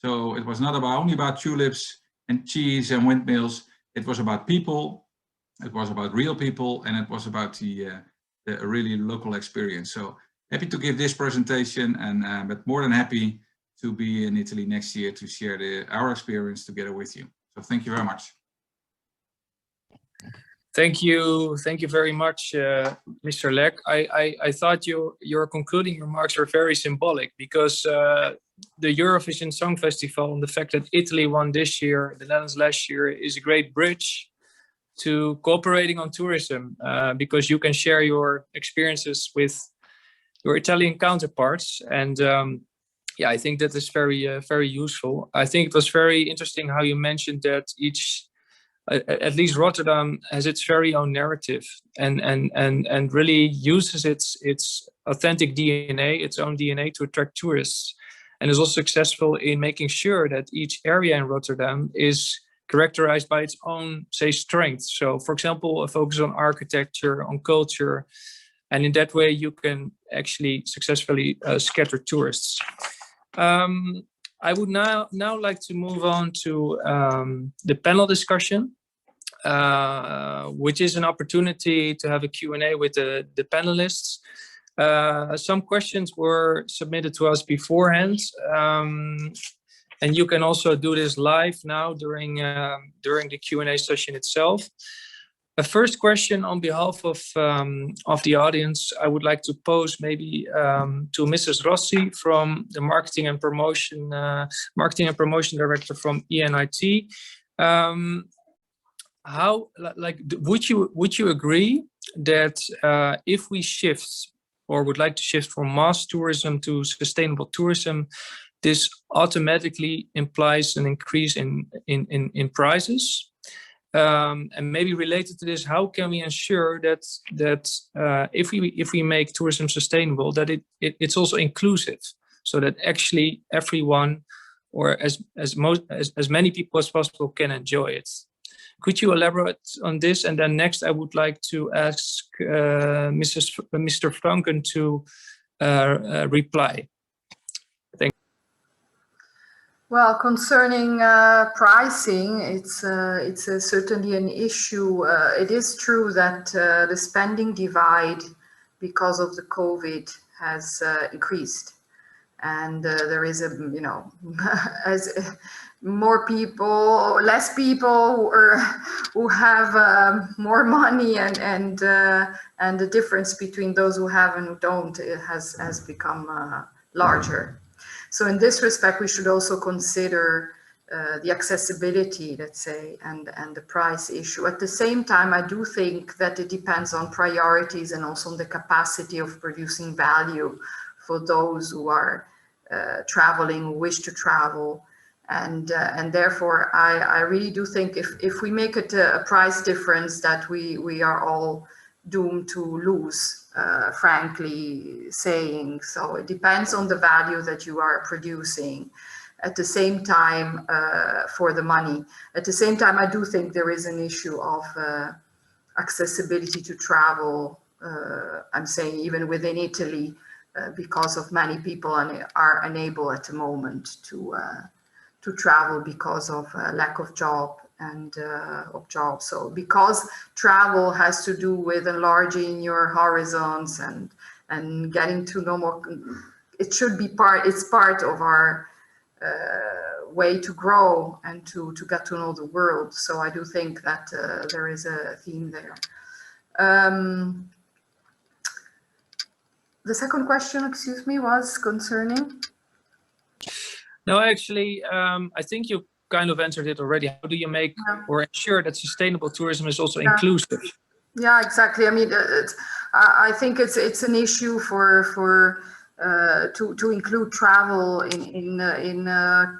So it was not only about tulips and cheese and windmills. It was about people, it was about real people, and it was about the really local experience. So happy to give this presentation, and but more than happy to be in Italy next year to share our experience together with you. So thank you very much. Thank you very much, Mr. Lek. I thought your concluding remarks were very symbolic, because the Eurovision Song Festival and the fact that Italy won this year, the Netherlands last year, is a great bridge to cooperating on tourism, because you can share your experiences with your Italian counterparts, and yeah, I think that is very useful. I think it was very interesting how you mentioned that at least Rotterdam has its very own narrative and really uses its authentic DNA, its own DNA, to attract tourists, and is also successful in making sure that each area in Rotterdam is characterized by its own, say, strengths. So, for example, a focus on architecture, on culture, and in that way you can actually successfully scatter tourists. I would now like to move on to the panel discussion, which is an opportunity to have a Q&A with the panelists. Some questions were submitted to us beforehand, and you can also do this live now during the Q&A session itself. A first question on behalf of the audience, I would like to pose maybe to Mrs. Rossi from the Marketing and Promotion Director from ENIT. Would you agree that if we shift, or would like to shift from mass tourism to sustainable tourism, this automatically implies an increase in prices? And maybe related to this, how can we ensure that if we make tourism sustainable, that it's also inclusive, so that actually everyone, or as many people as possible, can enjoy it? Could you elaborate on this? And then next, I would like to ask Mr. Vranken to reply. Thank you. Well, concerning pricing, it's certainly an issue. It is true that the spending divide because of the COVID has increased, and there is as more people, less people who have more money, and the difference between those who have and who don't has become larger. So in this respect, we should also consider the accessibility, let's say, and the price issue. At the same time, I do think that it depends on priorities and also on the capacity of producing value for those who are traveling, who wish to travel. And therefore, I really do think if we make it a price difference, that we are all doomed to lose, frankly saying. So it depends on the value that you are producing. At the same time, for the money. At the same time, I do think there is an issue of accessibility to travel. I'm saying even within Italy, because of many people are unable at the moment to travel because of lack of job and of jobs. So because travel has to do with enlarging your horizons and getting to know more, it should be it's part of our way to grow and to get to know the world. So I do think that there is a theme there. The second question, excuse me, was concerning? No, actually, I think you kind of answered it already. How do you make or ensure that sustainable tourism is also inclusive? Yeah, exactly. I mean, I think it's an issue to include travel in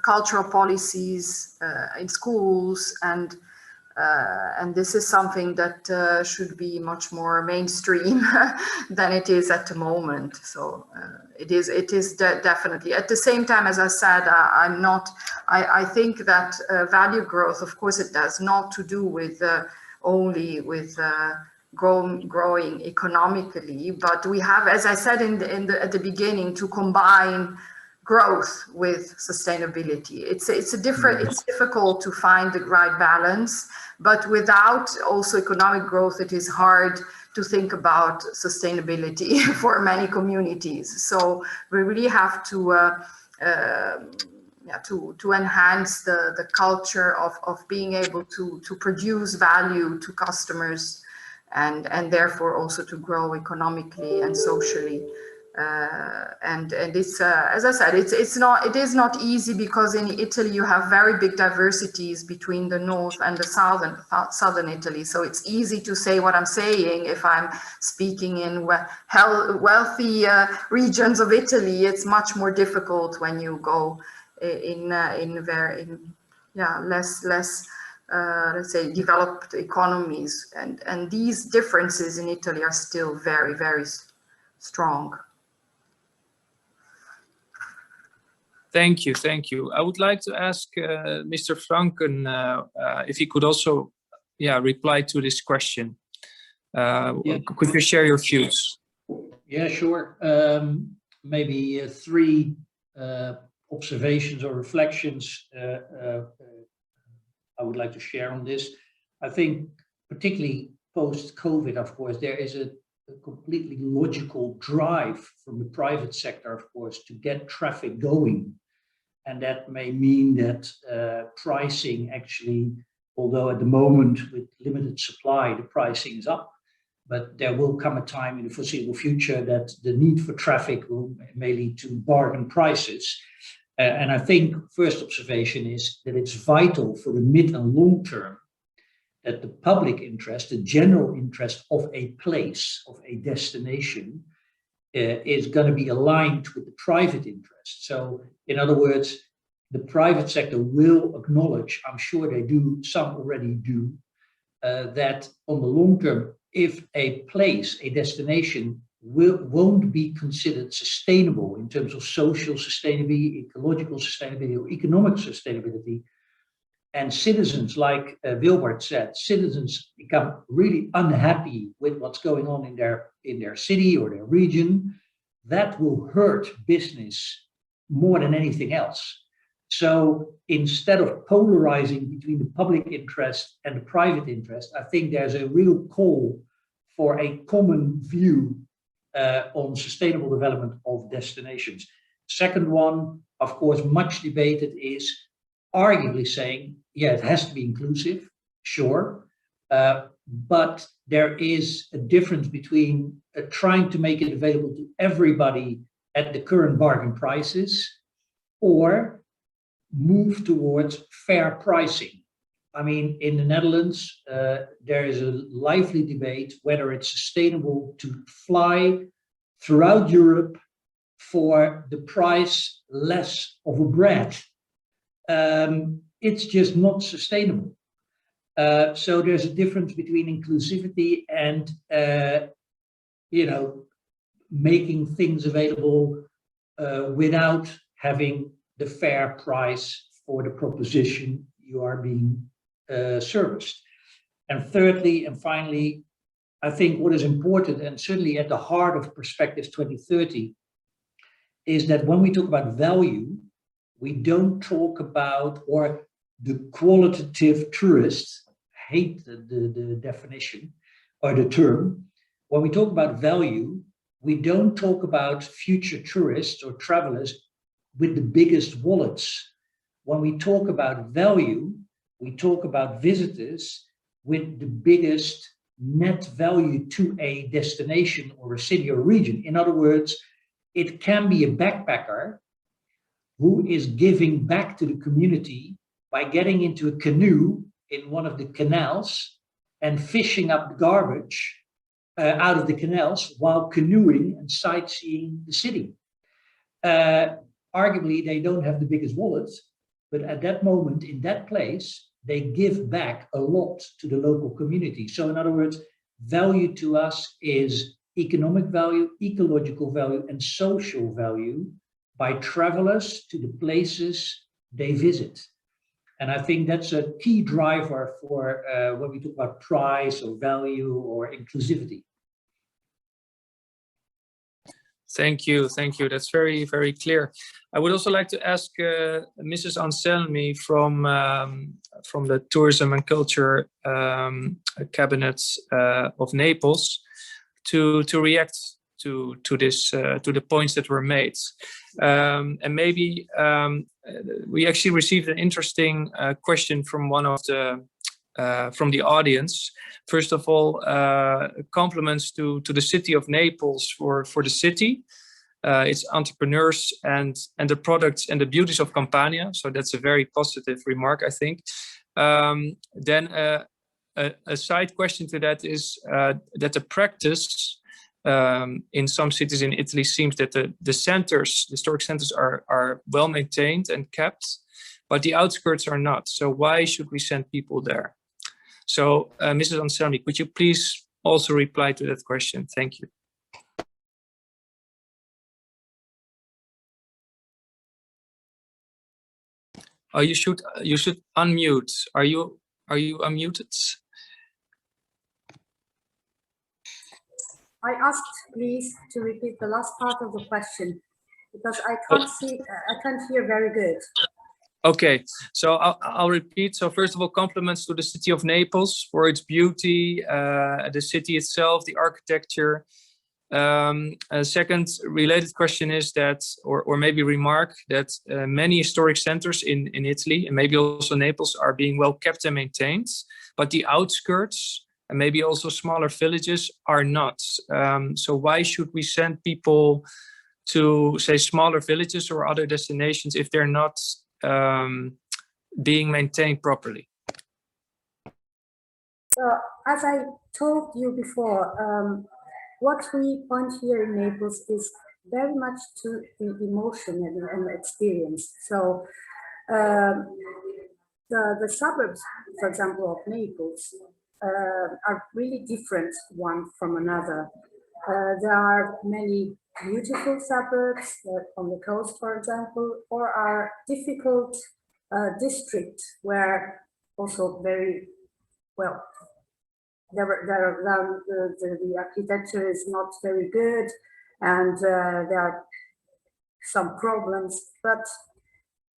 cultural policies in schools, and this is something that should be much more mainstream than it is at the moment. So it is definitely. At the same time, as I said, I think that value growth, of course, it does not to do with only with growing economically. But we have, as I said at the beginning, to combine growth with sustainability. It's difficult to find the right balance, but without also economic growth, it is hard to think about sustainability for many communities. So we really have to enhance the culture of being able to produce value to customers, and therefore also to grow economically and socially. And it's as I said, it is not easy, because in Italy you have very big diversities between the north and the southern Italy. So it's easy to say what I'm saying if I'm speaking in wealthy regions of Italy. It's much more difficult when you go in less let's say developed economies, and these differences in Italy are still very, very strong. Thank you. I would like to ask Mr. Vranken if he could also reply to this question. Could you share your views? Yeah, sure. Maybe three observations or reflections I would like to share on this. I think particularly post-COVID, of course, there is a completely logical drive from the private sector, of course, to get traffic going. And that may mean that pricing actually, although at the moment with limited supply, the pricing is up, but there will come a time in the foreseeable future that the need for traffic may lead to bargain prices. And I think first observation is that it's vital for the mid and long term that the public interest, the general interest of a place, of a destination, is going to be aligned with the private interest. So in other words, the private sector will acknowledge, I'm sure they do, some already do, that on the long term, if a place, a destination won't be considered sustainable in terms of social sustainability, ecological sustainability, or economic sustainability, and citizens, like Wilbert said, citizens become really unhappy with what's going on in their city or their region, that will hurt business more than anything else. So instead of polarizing between the public interest and the private interest, I think there's a real call for a common view on sustainable development of destinations. Second one, of course, much debated, is arguably saying, yeah, it has to be inclusive, sure, but there is a difference between trying to make it available to everybody at the current bargain prices, or move towards fair pricing. I mean, in the Netherlands, there is a lively debate whether it's sustainable to fly throughout Europe for the price less of a bread. It's just not sustainable. So there's a difference between inclusivity and, making things available without having the fair price for the proposition you are being serviced. And thirdly, and finally, I think what is important, and certainly at the heart of Perspectives 2030, is that when we talk about value, we don't talk about, or the qualitative tourists hate the definition or the term. When we talk about value, we don't talk about future tourists or travelers with the biggest wallets. When we talk about value, we talk about visitors with the biggest net value to a destination or a city or region. In other words, it can be a backpacker who is giving back to the community by getting into a canoe in one of the canals and fishing up the garbage out of the canals while canoeing and sightseeing the city. Arguably, they don't have the biggest wallets, but at that moment, in that place, they give back a lot to the local community. So in other words, value to us is economic value, ecological value, and social value by travelers to the places they visit. And I think that's a key driver for when we talk about price or value or inclusivity. Thank you. That's very, very clear. I would also like to ask Mrs. Anselmi from the Tourism and Culture Cabinet of Naples to react to the points that were made. And maybe we actually received an interesting question from one of from the audience. First of all, compliments to the city of Naples for the city, its entrepreneurs and the products and the beauties of Campania. So that's a very positive remark, I think. Then a side question to that is that the practice in some cities in Italy seems that the centers, the historic centers are well maintained and kept, but the outskirts are not. So why should we send people there? So Mrs. Anselmi, could you please also reply to that question? Thank you. Oh, you should unmute. Are you unmuted? I asked, please, to repeat the last part of the question because I can't hear very good. Okay, so I'll repeat. So first of all, compliments to the city of Naples for its beauty, the city itself, the architecture. A second related question is that, or maybe remark, that many historic centers in Italy and maybe also Naples are being well kept and maintained, but the outskirts and maybe also smaller villages are not. So why should we send people to, say, smaller villages or other destinations if they're not being maintained properly? So, as I told you before, what we point here in Naples is very much to the emotion and experience. So the suburbs, for example, of Naples are really different one from another. There are many beautiful suburbs on the coast, for example, or are difficult districts where also very well the architecture is not very good, and there are some problems, but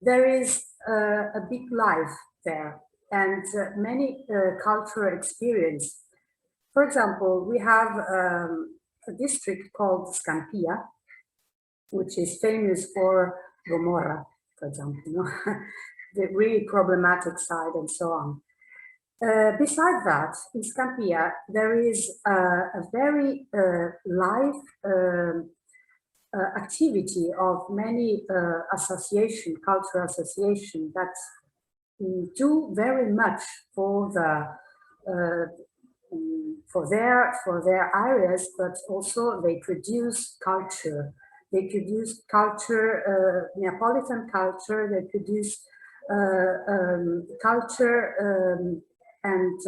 there is a big life there and many cultural experience. For example, we have a district called Scampia, which is famous for Gomorrah, for example, you know? The really problematic side and so on. Besides that, in Scampia, there is a very live activity of many cultural associations that do very much for their areas, but also they produce culture. They produce culture, Neapolitan culture. They produce culture. And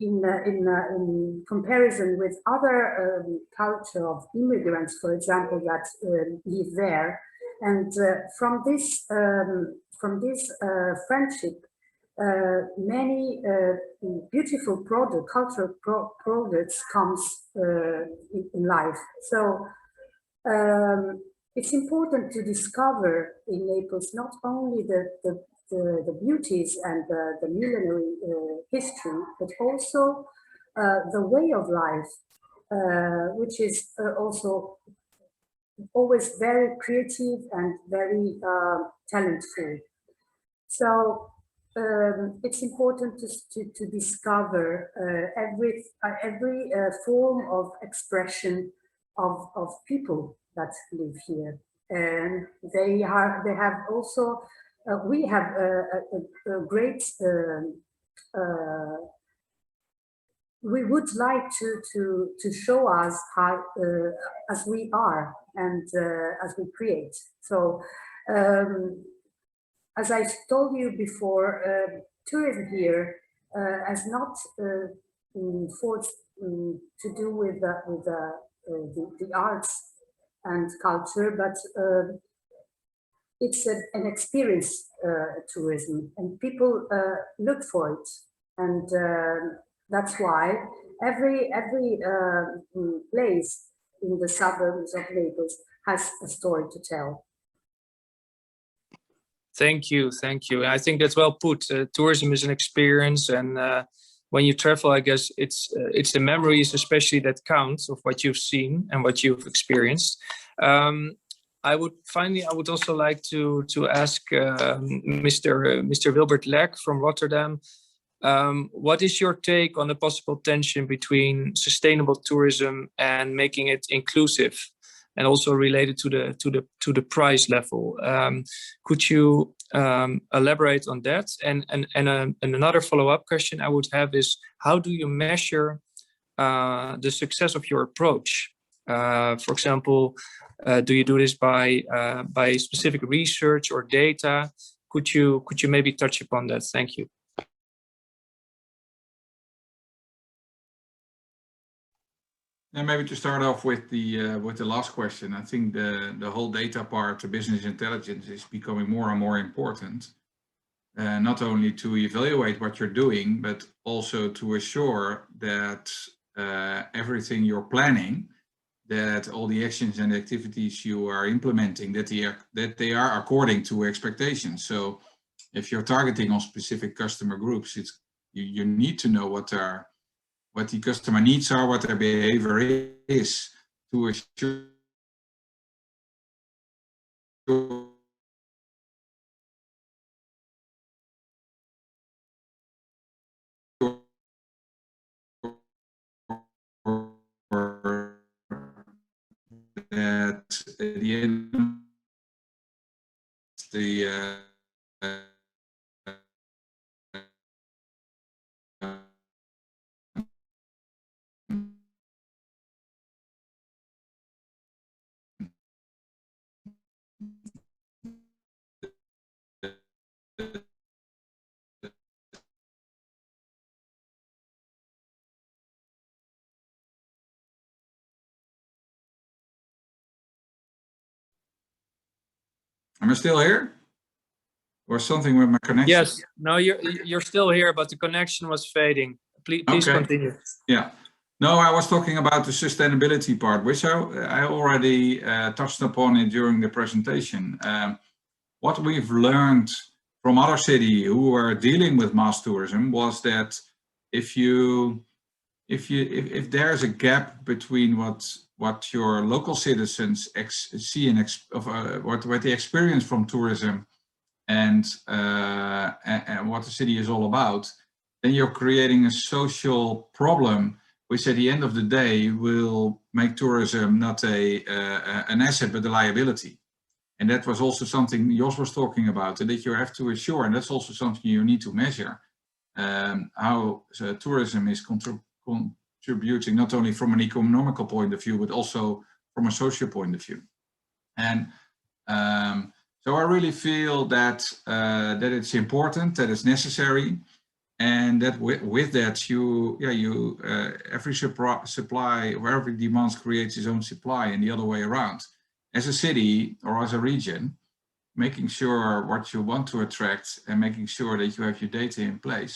in comparison with other culture of immigrants, for example, that live there, and from this friendship, many beautiful cultural products comes in life. So it's important to discover in Naples not only the beauties and the millenary history, but also the way of life, which is also always very creative and very talentful. So it's important to discover every form of expression of people that live here, and they have also. We have a great. We would like to show us how as we are and as we create. So, as I told you before, tourism here has not forced to do with the arts and culture, but it's an experience tourism, and people look for it, and that's why every place in the suburbs of Naples has a story to tell. Thank you, thank you. I think that's well put. Tourism is an experience, and when you travel, I guess it's the memories, especially, that count, of what you've seen and what you've experienced. I would also like to ask Mr. Wilbert from Rotterdam. What is your take on the possible tension between sustainable tourism and making it inclusive, and also related to the price level? Could you elaborate on that? And another follow-up question I would have is, how do you measure the success of your approach? For example, do you do this by specific research or data? Could you maybe touch upon that? Thank you. And maybe to start off with the last question, I think the whole data part, the business intelligence, is becoming more and more important. Not only to evaluate what you're doing, but also to assure that everything you're planning, that all the actions and activities you are implementing, that they are according to expectations. So if you're targeting on specific customer groups, you need to know what the customer needs are, what their behavior is, to assure that at the end Am I still here? Or something with my connection? Yes, no, you're still here, but the connection was fading. Please Okay. Continue. Yeah. No, I was talking about the sustainability part, which I already touched upon it during the presentation. What we've learned from other cities who are dealing with mass tourism was that if there's a gap between what your local citizens see and what they experience from tourism and what the city is all about, then you're creating a social problem, which at the end of the day will make tourism not an asset but a liability. And that was also something Jos was talking about, that you have to assure, and that's also something you need to measure, how tourism is contributing not only from an economical point of view, but also from a social point of view. And so I really feel that that it's important, that it's necessary, and that with that every supply or every demand creates its own supply, and the other way around. As a city or as a region, making sure what you want to attract and making sure that you have your data in place,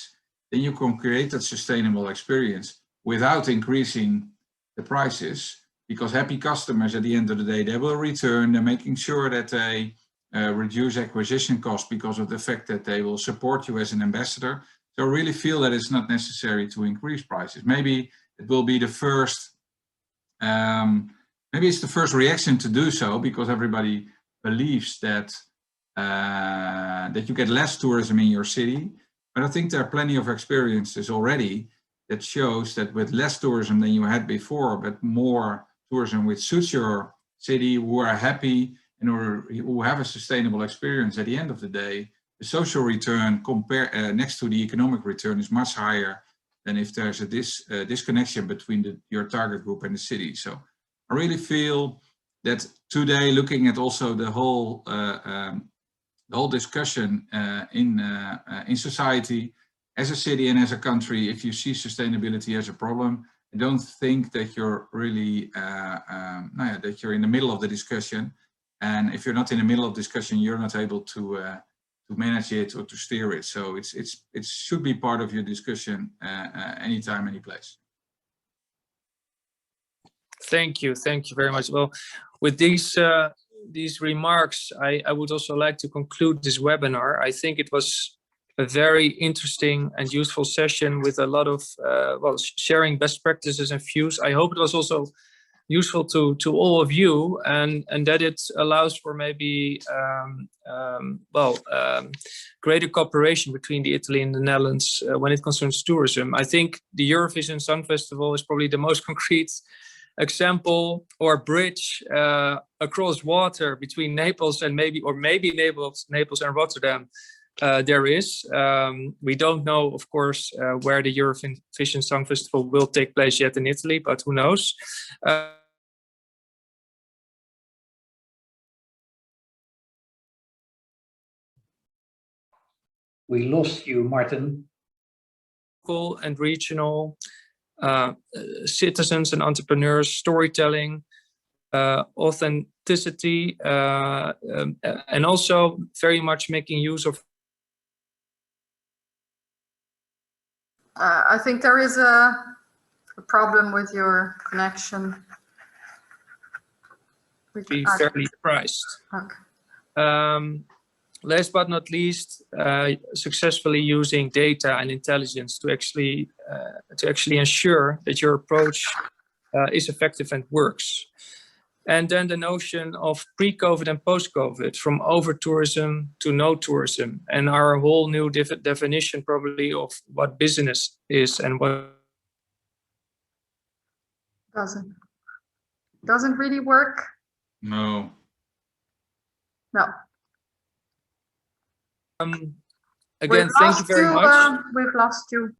then you can create that sustainable experience without increasing the prices, because happy customers at the end of the day, they will return. They're making sure that they reduce acquisition costs because of the fact that they will support you as an ambassador. So I really feel that it's not necessary to increase prices. Maybe it will be the first, maybe it's the first reaction to do so, because everybody believes that that you get less tourism in your city. But I think there are plenty of experiences already that shows that with less tourism than you had before, but more tourism which suits your city, who are happy and who have a sustainable experience, at the end of the day, the social return next to the economic return is much higher than if there's a disconnection between your target group and the city. So I really feel that today, looking at also the whole discussion in society, as a city and as a country, if you see sustainability as a problem, I don't think that you're really that you're in the middle of the discussion. And if you're not in the middle of discussion, you're not able to manage it or to steer it. So it should be part of your discussion anytime, any place. Thank you very much. Well, with these remarks, I would also like to conclude this webinar. I think it was a very interesting and useful session with a lot of sharing best practices and views. I hope it was also useful to all of you, and that it allows for maybe greater cooperation between Italy and the Netherlands when it concerns tourism. I think the Eurovision Song Festival is probably the most concrete example or bridge across water between Naples and maybe Naples and Rotterdam. There is. We don't know, of course, where the Eurovision Song Festival will take place yet in Italy, but who knows? We lost you, Martin. Local and regional citizens and entrepreneurs, storytelling, authenticity, and also very much making use of. I think there is a problem with your connection. Be fairly priced. Okay. Last but not least, successfully using data and intelligence to actually ensure that your approach is effective and works. And then the notion of pre-COVID and post-COVID, from over-tourism to no tourism, and our whole new definition probably of what business is and what doesn't really work. No. Again, thank you very much. We've lost you.